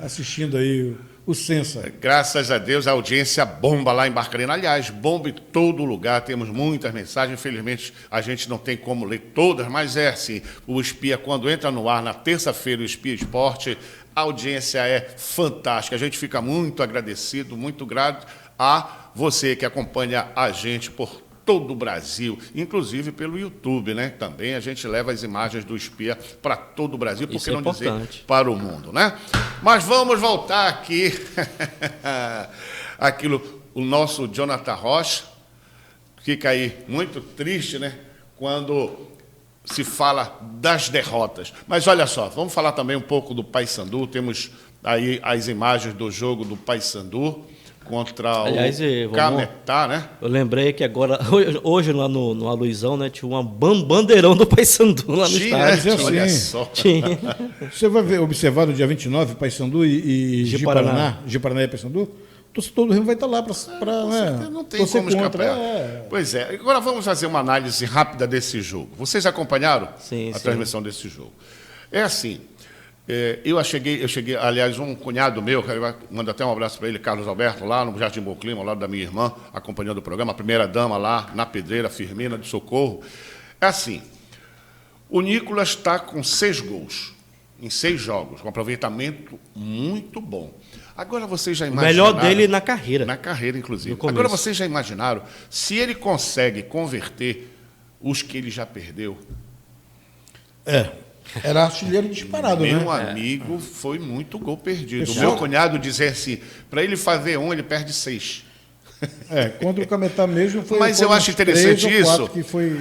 assistindo aí o Sensa. Graças a Deus, a audiência bomba lá em Barcarena. Aliás, bomba em todo lugar, temos muitas mensagens. Infelizmente, a gente não tem como ler todas, mas é assim, o Espia, quando entra no ar, na terça-feira, o Espia Esporte, a audiência é fantástica. A gente fica muito agradecido, muito grato a você que acompanha a gente por todo o Brasil, inclusive pelo YouTube, né? Também a gente leva as imagens do Espia para todo o Brasil, por que não dizer para o mundo, né? Mas vamos voltar aqui, o nosso Jonathan Rocha fica aí muito triste, né? Quando se fala das derrotas. Mas olha só, vamos falar também um pouco do Paysandu, temos aí as imagens do jogo do Paysandu, contra Aliás, o Cametá, né? Eu lembrei que agora, hoje lá no Aluizão, né, tinha um bandeirão do Paysandu lá no estádio. Assim, Olha só. Tinha. Você vai observar no dia 29, Paysandu e Ji-Paraná. Ji-Paraná e Paysandu, o torcedor do Remo vai estar lá para Não tem como escapar. Pois é. Agora vamos fazer uma análise rápida desse jogo. Vocês acompanharam a transmissão desse jogo? É assim, eu cheguei, aliás, um cunhado meu, mando até um abraço para ele, Carlos Alberto, lá no Jardim Bom Clima, ao lado da minha irmã, acompanhando o programa, a primeira dama lá, na Pedreira, Firmina, de Socorro. É assim, o Nicolas está com 6 gols em 6 jogos, com aproveitamento muito bom. Agora vocês já imaginaram... O melhor dele na carreira. Na carreira, inclusive. Agora vocês já imaginaram, se ele consegue converter os que ele já perdeu... Era artilheiro disparado, Meu amigo, foi muito gol perdido. O meu cunhado dizia assim, para ele fazer 1, ele perde 6. Contra o Cametá mesmo foi... Mas eu acho interessante isso, que foi...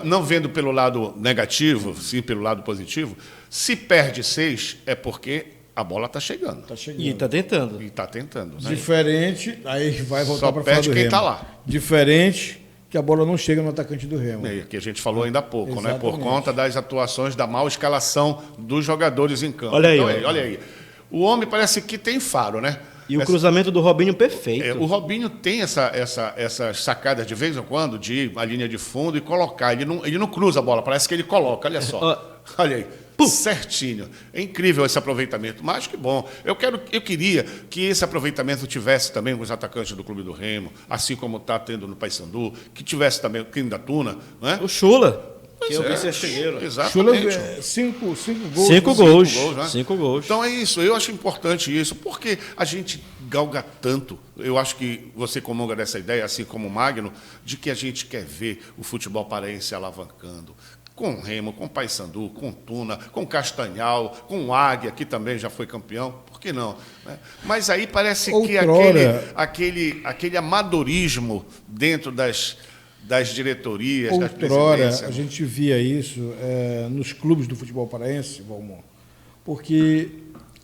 não vendo pelo lado negativo, sim pelo lado positivo, se perde 6 é porque a bola está chegando. E está tentando. E está tentando. Né? Diferente, aí vai voltar para falar do Remo. Só perde quem está lá. Diferente... que a bola não chega no atacante do Remo. Que a gente falou ainda há pouco, né? Por conta das atuações, da mal escalação dos jogadores em campo. Olha aí, então, olha aí. O homem parece que tem faro, né? E o cruzamento do Robinho perfeito. O Robinho tem essas sacadas de vez em quando, de ir à linha de fundo e colocar. Ele não cruza a bola, parece que ele coloca, olha só. Olha aí. Certinho. É incrível esse aproveitamento, mas que bom. Eu queria que esse aproveitamento tivesse também com os atacantes do Clube do Remo, assim como está tendo no Paysandu, que tivesse também o Kim da Tuna, né? O Chula, que é o vice-artilheiro. Exatamente. Chula, 5 gols. 5 gols. Né? 5 gols. Então é isso, eu acho importante isso, porque a gente galga tanto. Eu acho que você comunga dessa ideia, assim como o Magno, de que a gente quer ver o futebol paraense alavancando. Com Remo, com Paysandu, com Tuna, com Castanhal, com Águia, que também já foi campeão, por que não? Né? Mas aí parece que aquele amadorismo dentro das diretorias, das presidências... a gente via isso nos clubes do futebol paraense, Valmont, porque,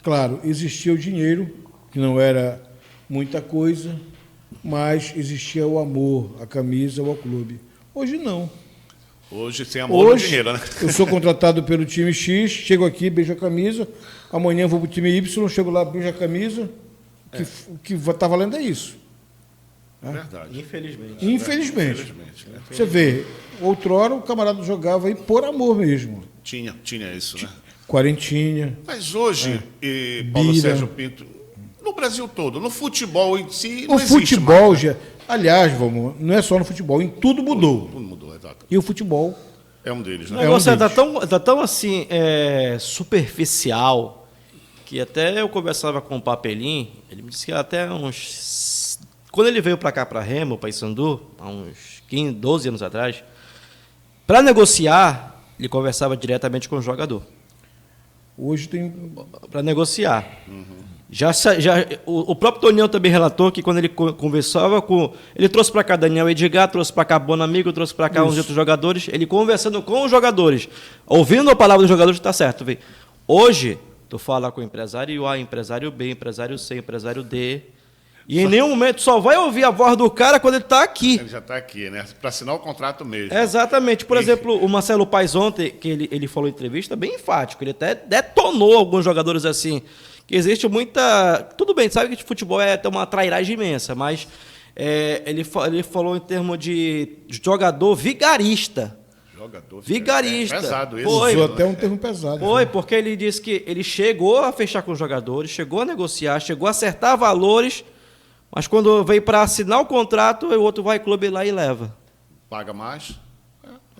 claro, existia o dinheiro, que não era muita coisa, mas existia o amor, a camisa ou ao clube. Hoje não. Hoje sem amor não dinheiro, né? Eu sou contratado pelo time X, chego aqui, beijo a camisa, amanhã vou para o time Y, chego lá, beijo a camisa, o que está valendo é isso. Verdade. Infelizmente. Você vê, outrora o camarada jogava aí por amor mesmo. Tinha isso, né? Quarentinha. Mas hoje, Paulo Sérgio Pinto, no Brasil todo, no futebol em si, não o existe futebol mais, né? já... Aliás, vamos, não é só no futebol, em tudo mudou. Tudo mudou, exato. E o futebol... É um deles, né? O negócio tá tão assim, superficial, que até eu conversava com o Papelim, ele me disse que até uns... Quando ele veio para cá, para Remo, Paysandu, há uns 15, 12 anos atrás, para negociar, ele conversava diretamente com o jogador. Hoje tem... Para negociar. O próprio Tonião também relatou que quando ele conversava com... Ele trouxe para cá Daniel Edgar, trouxe para cá Bonamigo, trouxe para cá uns outros jogadores, ele conversando com os jogadores, ouvindo a palavra dos jogadores, está certo. Vê. Hoje, tu fala com o empresário A, empresário B, empresário C, empresário D, e em nenhum momento só vai ouvir a voz do cara quando ele está aqui. Ele já está aqui, né? Para assinar o contrato mesmo. Exatamente. Por exemplo, o Marcelo Paes ontem, que ele falou em entrevista, bem enfático, ele até detonou alguns jogadores assim, que existe muita... Tudo bem, sabe que futebol tem uma trairagem imensa, mas ele falou em termos de jogador vigarista. Vigarista. É pesado isso. Usou até um termo pesado. Foi, porque ele disse que ele chegou a fechar com os jogadores, chegou a negociar, chegou a acertar valores, mas quando veio para assinar o contrato, o outro vai clube lá e leva. Paga mais.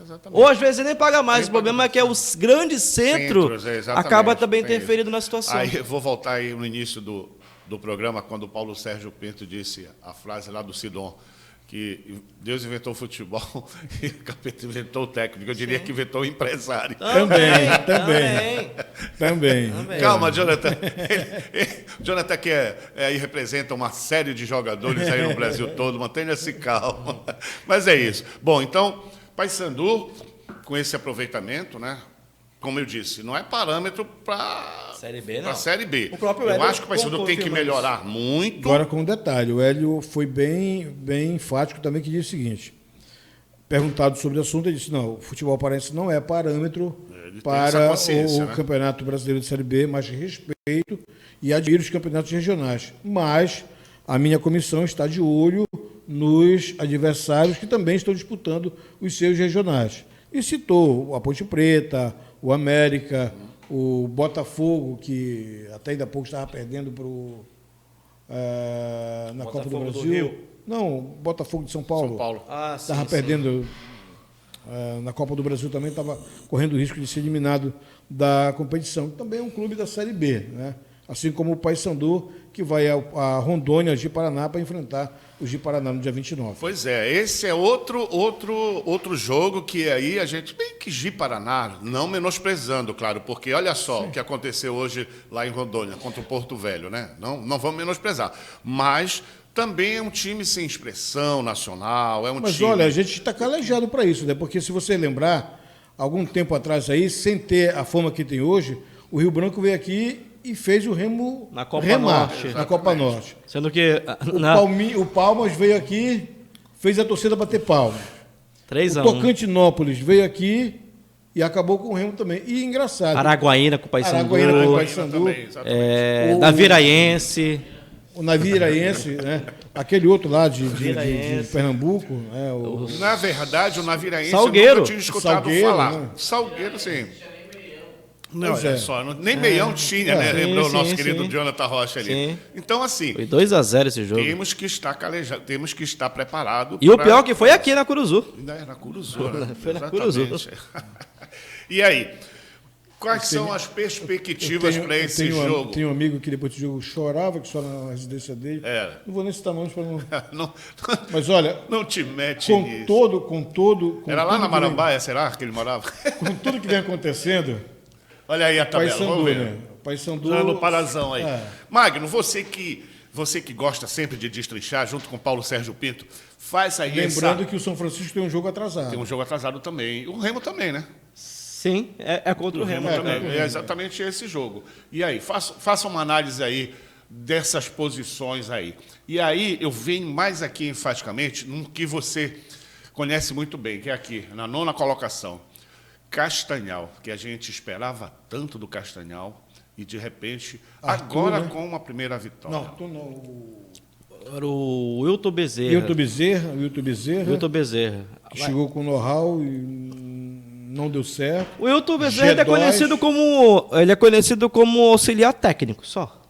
Exatamente. Ou às vezes nem paga mais. O problema é que os grandes centros acaba também interferindo na situação. Aí eu vou voltar aí no início do programa, quando o Paulo Sérgio Pinto disse a frase lá do Sidon, que Deus inventou o futebol e o capeta inventou o técnico. Eu diria que inventou o empresário. Também. Calma, Jonathan. Jonathan que aí representa uma série de jogadores aí no Brasil todo. Mantenha-se calmo. Mas é isso. Bom, então, Paysandu, com esse aproveitamento, né? como eu disse, não é parâmetro para Série B, não. a Série B. O próprio Eu Hélio acho que o Paysandu tem que confirma melhorar muito. Agora, com um detalhe, o Hélio foi bem enfático também, que disse o seguinte, perguntado sobre o assunto, ele disse, não, o futebol paraense não é parâmetro Ele tem para essa consciência, o né? Campeonato Brasileiro de Série B, mas respeito e admiro os campeonatos regionais. Mas a minha comissão está de olho nos adversários que também estão disputando os seus regionais. E citou a Ponte Preta, o América, o Botafogo, que até ainda há pouco estava perdendo na Copa do Botafogo do Brasil. Rio. Não, Botafogo de São Paulo. São Paulo. Ah, sim, Estava sim. perdendo na Copa do Brasil também, estava correndo o risco de ser eliminado da competição. Também é um clube da Série B, né? Assim como o Paysandu, que vai a Rondônia, de Paraná, para enfrentar os de Paraná no dia 29. Pois é, esse é outro jogo que aí a gente bem que Ji-Paraná, não menosprezando, claro, porque olha só o que aconteceu hoje lá em Rondônia contra o Porto Velho, né? Não vamos menosprezar, mas também é um time sem expressão nacional, é um Mas time... olha, a gente está calejado para isso, né? Porque se você lembrar, algum tempo atrás aí, sem ter a fama que tem hoje, o Rio Branco veio aqui e fez o Remo Na Copa remar Norte. na Copa Norte. Sendo que O Palmas veio aqui, fez a torcida bater palmas. 3 O a 1. Tocantinópolis veio aqui e acabou com o Remo também. E engraçado. Araguaína com o Paysandu. Araguaína com o Araguaína Paysandu. também, exatamente. O- Naviraense. O Naviraense, né? Aquele outro lá de Naviraense. Pernambuco, né? Na verdade, o Naviraense Salgueiro. eu nunca tinha escutado Salgueiro, falar. né? Salgueiro, sim. Não, Pois olha é. só, nem meião tinha, né? Sim, Lembrou o sim, nosso sim. querido Jonathan Rocha ali. Sim. Então, assim, Foi 2 a 0 esse jogo. temos que estar calejado, temos que estar preparado. E o pior que foi aqui na Curuzu. Ainda é na Curuzu, né? Foi na Curuzu. Exatamente. E aí, quais são as perspectivas para esse jogo? Tenho um amigo que depois do jogo chorava, que só na residência dele. Era. Não vou nem citar nomes para não. Não, Mas olha, não te mete com nisso. todo. Era lá na Marambaia, será que ele morava? Com tudo que vem acontecendo, Olha aí a tabela, vamos Paysandu, ver. né? Paysandu. Já no parazão aí. É. Magno, você que gosta sempre de destrinchar, junto com Paulo Sérgio Pinto, faz aí Lembrando que o São Francisco tem um jogo atrasado. Tem um jogo atrasado também. O Remo também, né? Sim, é contra o Remo. Também. É exatamente esse jogo. E aí, faça uma análise aí dessas posições aí. E aí, eu venho mais aqui enfaticamente num que você conhece muito bem, que é aqui, na 9ª colocação. Castanhal, que a gente esperava tanto do Castanhal, e de repente, Arthur, agora né? com uma primeira vitória. Não, tu não. Era o Wilton Bezerra. Wilton Bezerra. Wilton Bezerra. Chegou com know-how e não deu certo. O Wilton Bezerra ele é G2. conhecido como auxiliar técnico, só.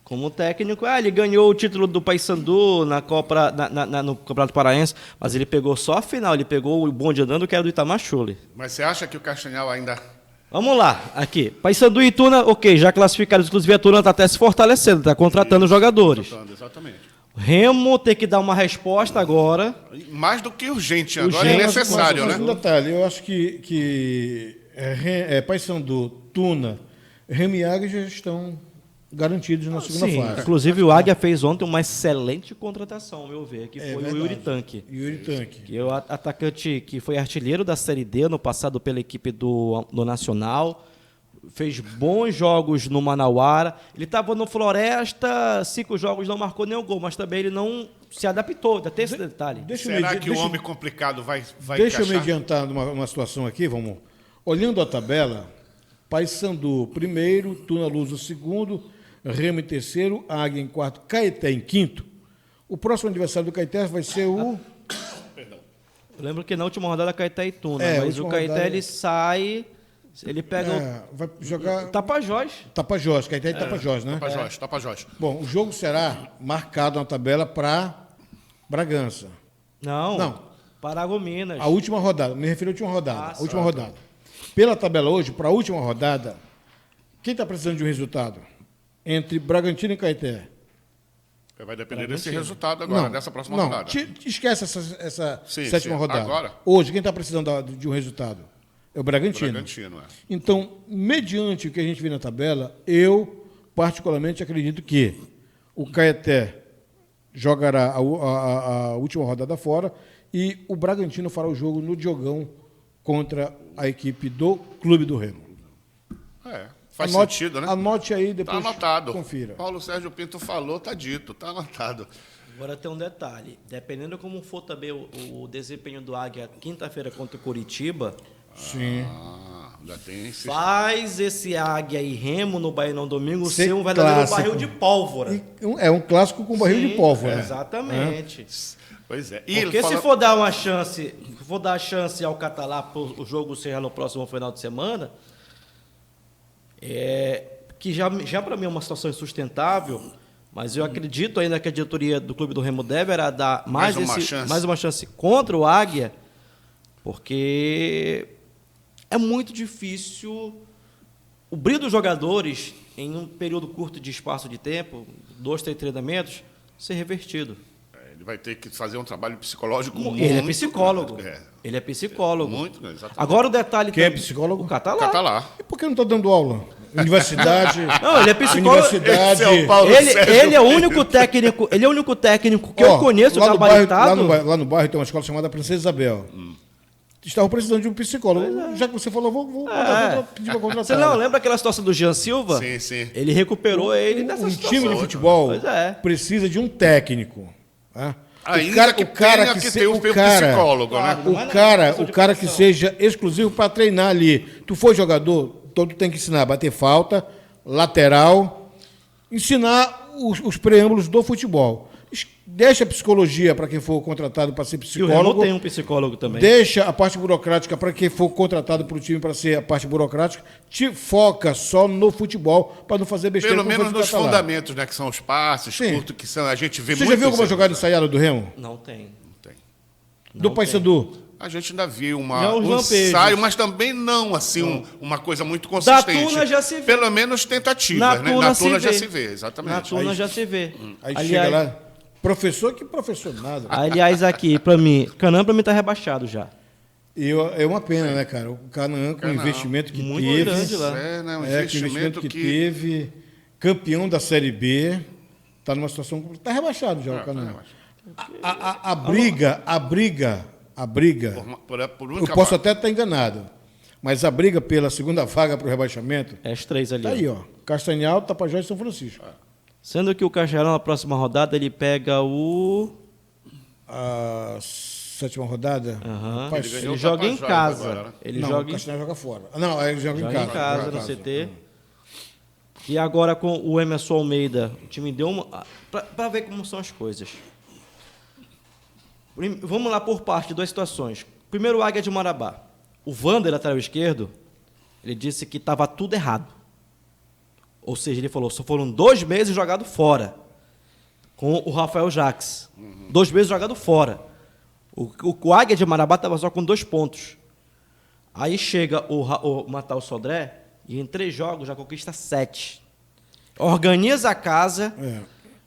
Como técnico, ele ganhou o título do Paysandu no Campeonato Paraense, mas ele pegou só a final, ele pegou o bonde andando que era do Itamachule. Mas você acha que o Castanhal ainda... Vamos lá, aqui. Paysandu e Tuna, ok, já classificaram, inclusive a Tuna está até se fortalecendo, está contratando jogadores. Exatamente. Remo tem que dar uma resposta agora. Mais do que urgente, agora é necessário, mas né? um detalhe, eu acho que Paysandu, Tuna, Remo e Águia já estão garantidos na segunda fase. Inclusive o Águia fez ontem uma excelente contratação, ao meu ver, que foi verdade. o Yuri Tanque. Yuri Tanque. Que é o atacante que foi artilheiro da Série D no passado pela equipe do Nacional. Fez bons jogos no Manauara. Ele estava no Floresta, 5 jogos, não marcou nenhum gol, mas também ele não se adaptou. Ainda tem esse detalhe. Será que o homem complicado vai Deixa eu me encaixar? adiantar numa situação aqui, vamos. Olhando a tabela, Paysandu primeiro, Tuna Luso segundo, Remo em terceiro, Águia em quarto, Caeté em quinto. O próximo adversário do Caeté vai ser o... Eu lembro que na última rodada Caeté e Tuna, É, mas o última Caeté rodada- ele sai, ele pega vai jogar o Tapajós. Tapajós, Caeté e Tapajós, né? Tapajós. Bom, o jogo será marcado na tabela para Bragança. Não. Paragominas. A última rodada, me refiro à última rodada. Ah, A última rodada. Pela tabela hoje, para a última rodada, quem está precisando de um resultado? Entre Bragantino e Caeté. Vai depender desse resultado agora, dessa próxima rodada. Esquece essa Sim, sétima sim. rodada. Agora? Hoje, quem está precisando de um resultado? É o Bragantino. Bragantino, é. Então, mediante o que a gente vê na tabela, eu particularmente acredito que o Caeté jogará a última rodada fora e o Bragantino fará o jogo no Diogão contra a equipe do Clube do Remo. Faz sentido, né? Anote aí, depois Tá anotado. confira. Paulo Sérgio Pinto falou, tá dito, tá anotado. Agora tem um detalhe. Dependendo como for também o desempenho do Águia quinta-feira contra o Curitiba, Sim. Já tem esse... faz esse Águia e Remo no Bainão domingo Ser ser um verdadeiro clássico. barril de pólvora. É um clássico com barril de Sim, pólvora. Exatamente. Pois é. Porque se for dar uma chance, for dar chance ao Catalá para o jogo ser no próximo final de semana, que já para mim é uma situação insustentável, mas eu acredito ainda que a diretoria do Clube do Remo deverá dar mais uma chance contra o Águia, porque é muito difícil o brilho dos jogadores em um período curto de espaço de tempo, 2, 3 treinamentos, ser revertido. Ele vai ter que fazer um trabalho psicológico muito... Ele é psicólogo. Ele é psicólogo. Muito, exatamente. Agora o detalhe... Quem é psicólogo? O Catalá. Catalá. E por que não está dando aula? Universidade. Não, ele é psicólogo. Universidade. Esse é o Paulo Sérgio Ele é o único técnico, que eu conheço lá no gabaritado. lá no bairro tem uma escola chamada Princesa Isabel. Estavam precisando de um psicólogo. Já que você falou, vou pedir para contratar. Você não lembra aquela situação do Jean Silva? Sim, sim. Ele recuperou ele dessa Um situação. time de futebol Pois é. precisa de um técnico. Tá? Ainda que tenha que ter um psicólogo, né? O cara que seja exclusivo para treinar ali. Tu for jogador, todo tem que ensinar a bater falta, lateral, ensinar os preâmbulos do futebol. Deixa a psicologia para quem for contratado para ser E o psicólogo. Remo tem um psicólogo também. Deixa a parte burocrática para quem for contratado para o time para ser a parte burocrática. Te foca só no futebol para não fazer besteira. Pelo menos como foi nos falar. fundamentos, né? Que são os passes Sim. curtos, que são, a gente vê Você muito. já viu alguma jogada ensaiada do Remo? Não tem. Do Paysandu? A gente ainda viu Já os um lampejos. ensaio, mas também não assim uma coisa muito consistente. Tuna já se vê. Pelo menos tentativas, Na né? Tuna Na Tuna se já vê. se vê, exatamente. Na Tuna já se vê. Aí Aliás, chega lá, professor, que professor nada. aliás, aqui, pra mim, Canaã pra mim tá rebaixado já. E é uma pena, né, cara? O Canaã, com o investimento que Muito teve. grande lá. Um Com o investimento que teve, campeão da Série B, está numa situação. Está rebaixado já o Canaã. A briga. Por Eu única posso vaga. até estar enganado, mas a briga pela segunda vaga para o rebaixamento É os três ali. tá aí, ó. Castanhal, Tapajós e São Francisco. Sendo que o Caixarão, na próxima rodada, ele pega o... A sétima rodada. Aham. Rapaz, Ele Ele ganhou joga em Tapajós casa. agora, né? Ele não, joga o Castanhal joga fora. Não, ele joga em casa. no CT. E agora com o Emerson Almeida, o time deu uma... Para ver como são as coisas. Vamos lá por parte, duas situações. Primeiro, o Águia de Marabá. O Wander, lateral esquerdo, ele disse que estava tudo errado. Ou seja, ele falou, só foram 2 meses jogado fora. Com o Rafael Jaques. 2 meses jogado fora. O Águia de Marabá estava só com 2 pontos. Aí chega o Matal Sodré e em 3 jogos já conquista 7. Organiza a casa,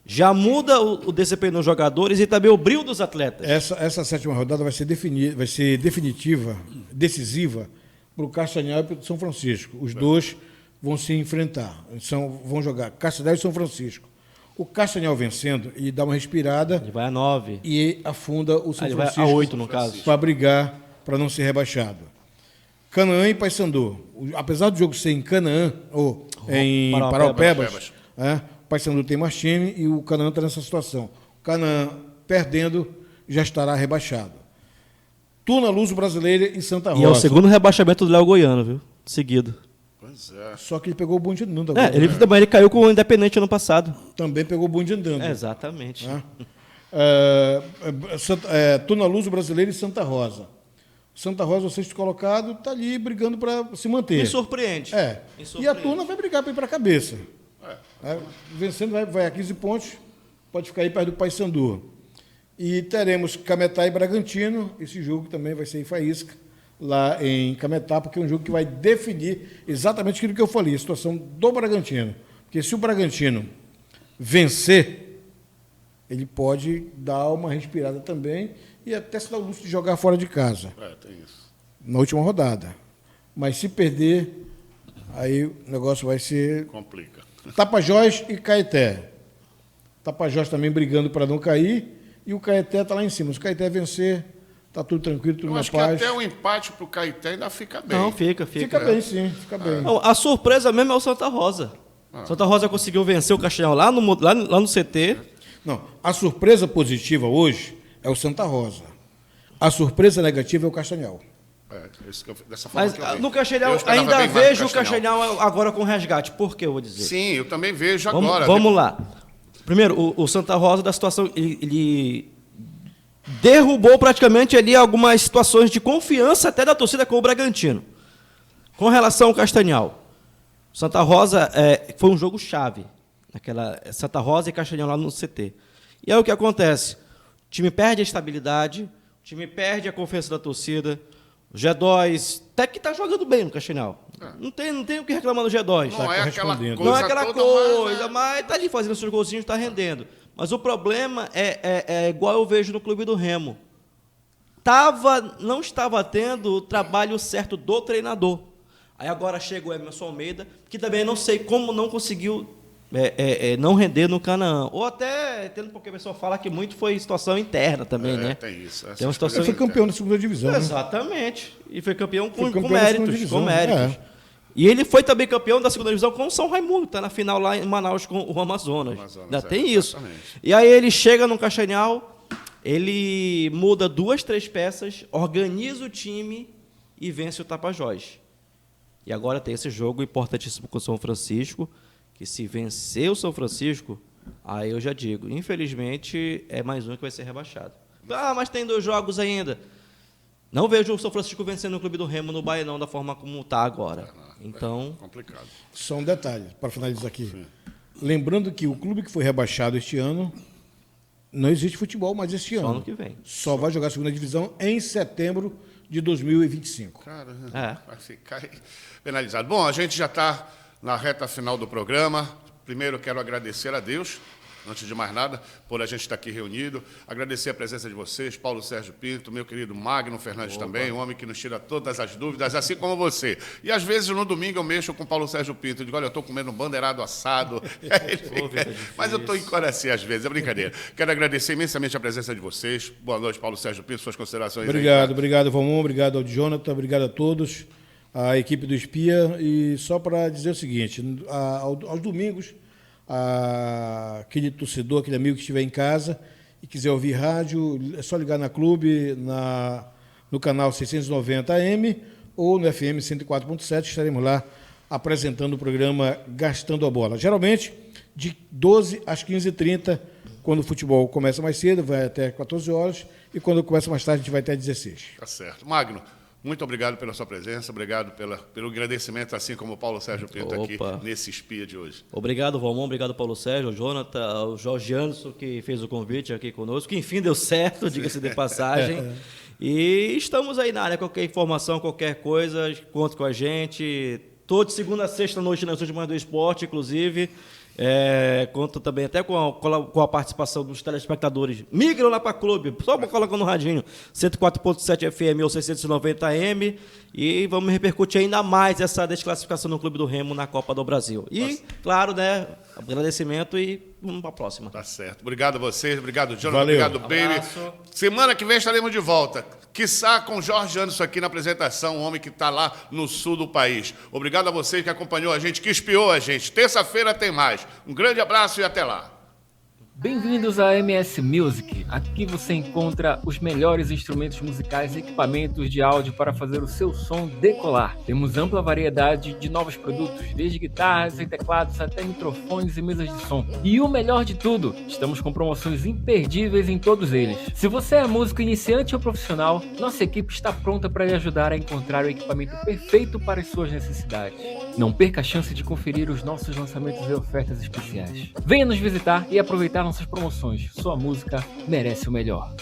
já muda o desempenho dos jogadores e também o brilho dos atletas. Essa sétima rodada vai ser definitiva, decisiva para o Castanhal e para o São Francisco. Os dois vão se enfrentar. Vão jogar Castanhal e São Francisco. O Castanhal vencendo, ele dá uma respirada Ele vai a 9. e afunda o São Ele vai Francisco a 8, no caso. para brigar para não ser rebaixado. Canaã e Paysandu. Apesar do jogo ser em Canaã, ou em Paraupebas, o Paysandu tem mais time e o Canaã está nessa situação. O Canaã, perdendo, já estará rebaixado. Tuna, Luso Brasileira e Santa Rosa. E é o segundo rebaixamento do Léo Goiano, viu? Seguido. Pois é. Só que ele pegou o bonde andando agora. Ele caiu com o Independente ano passado. Também pegou o bonde andando. Exatamente. Tuna, Luso Brasileira e Santa Rosa. Santa Rosa, o sexto colocado, está ali brigando para se manter. Me surpreende. E Me a surpreende. Tuna vai brigar para ir para a cabeça. Vencendo, vai a 15 pontos, pode ficar aí perto do Paysandu. E teremos Cametá e Bragantino. Esse jogo também vai ser em faísca, lá em Cametá, porque é um jogo que vai definir exatamente aquilo que eu falei, a situação do Bragantino. Porque se o Bragantino vencer, ele pode dar uma respirada também e até se dar o luxo de jogar fora de casa. Tem isso. Na última rodada. Mas se perder, aí o negócio vai ser... Complica. Tapajós e Caeté. Tapajós também brigando para não cair e o Caeté está lá em cima. Se o Caeté vencer, Tá tudo tranquilo, tudo Eu na acho paz. que até um empate pro Caeté ainda fica bem. Não, fica. Fica bem, sim, fica bem. Não, a surpresa mesmo é o Santa Rosa. Santa Rosa conseguiu vencer o Castanhal lá no CT. Não, a surpresa positiva hoje é o Santa Rosa. A surpresa negativa é o Castanhal. Dessa forma Mas que eu vi. no Castanhal Eu esperava ainda bem mais vejo do o Castanhal agora com resgate. Por que eu vou dizer? Sim, eu também vejo agora. Vamos lá. Primeiro, o Santa Rosa da situação, ele derrubou praticamente ali algumas situações de confiança até da torcida com o Bragantino. Com relação ao Castanhal, Santa Rosa foi um jogo chave, naquela Santa Rosa e Castanhal lá no CT. E aí o que acontece? O time perde a estabilidade, o time perde a confiança da torcida. O G2 até que está jogando bem no Castanhal. Não tem o que reclamar do G2. Não é aquela coisa. Não é aquela toda, coisa, mas está ali fazendo seus golzinhos, está rendendo. Mas o problema é igual eu vejo no Clube do Remo. Não estava tendo o trabalho certo do treinador. Aí agora chega o Emerson Almeida, que também não sei como não conseguiu não render no Canaã. Ou até, porque o pessoal fala que muito foi situação interna também, né? Tem isso. Tem uma situação Ele foi campeão da segunda divisão. Exatamente. E foi campeão com da méritos. divisão, Com méritos. E ele foi também campeão da segunda divisão com o São Raimundo, que está na final lá em Manaus com o Amazonas. Ainda tem isso. Exatamente. E aí ele chega no Castanhal, ele muda 2, 3 peças, organiza o time e vence o Tapajós. E agora tem esse jogo importantíssimo com o São Francisco, que se vencer o São Francisco, aí eu já digo, infelizmente, é mais um que vai ser rebaixado. Mas tem 2 jogos ainda. Não vejo o São Francisco vencendo o Clube do Remo no Baianão da forma como está agora. Então, complicado. Só um detalhe, para finalizar aqui. Sim. Lembrando que o clube que foi rebaixado este ano, não existe futebol mais este ano. Só ano que vem. Só vai jogar a segunda divisão em setembro de 2025. Cara, vai ficar penalizado. Bom, a gente já está na reta final do programa. Primeiro, quero agradecer a Deus, antes de mais nada, por a gente estar aqui reunido. Agradecer a presença de vocês, Paulo Sérgio Pinto, meu querido Magno Fernandes também, um homem que nos tira todas as dúvidas, assim como você. E, às vezes, no domingo, eu mexo com o Paulo Sérgio Pinto. Eu digo, olha, eu estou comendo um bandeirado assado. Mas eu estou em Coraci, às vezes, é brincadeira. Quero agradecer imensamente a presença de vocês. Boa noite, Paulo Sérgio Pinto, suas considerações. Obrigado, Valmon, obrigado ao Jonathan, obrigado a todos, a equipe do Espia. E só para dizer o seguinte, aos domingos, aquele torcedor, aquele amigo que estiver em casa e quiser ouvir rádio, é só ligar na Clube, no canal 690 AM ou no FM 104.7, estaremos lá apresentando o programa Gastando a Bola. Geralmente, de 12 às 15h30, quando o futebol começa mais cedo, vai até 14 horas, e quando começa mais tarde, a gente vai até 16. Tá certo. Magno, muito obrigado pela sua presença, obrigado pelo agradecimento, assim como o Paulo Sérgio Pinto aqui nesse Espia de hoje. Obrigado, Valmon, obrigado, Paulo Sérgio, ao Jonathan, ao Jorge Anderson, que fez o convite aqui conosco, que enfim deu certo, diga-se de passagem. E estamos aí na área, qualquer informação, qualquer coisa, conta com a gente. Toda segunda a sexta noite nas últimas do esporte, inclusive. Conto também até com a participação dos telespectadores. Migram lá para Clube, só colocando no radinho 104.7 FM ou 690 AM, e vamos repercutir ainda mais essa desclassificação no Clube do Remo na Copa do Brasil. E, claro, né, agradecimento e vamos para a próxima. Tá certo. Obrigado a vocês, obrigado, Jonathan, Valeu. obrigado, Baby. Semana que vem estaremos de volta. Quiçá com o Jorge Anderson aqui na apresentação, um homem que está lá no sul do país. Obrigado a você que acompanhou a gente, que espiou a gente. Terça-feira tem mais. Um grande abraço e até lá. Bem-vindos à MS Music. Aqui você encontra os melhores instrumentos musicais e equipamentos de áudio para fazer o seu som decolar. Temos ampla variedade de novos produtos, desde guitarras e teclados até microfones e mesas de som. E o melhor de tudo, estamos com promoções imperdíveis em todos eles. Se você é músico iniciante ou profissional, nossa equipe está pronta para lhe ajudar a encontrar o equipamento perfeito para as suas necessidades. Não perca a chance de conferir os nossos lançamentos e ofertas especiais. Venha nos visitar e aproveitar nossas promoções. Sua música merece o melhor.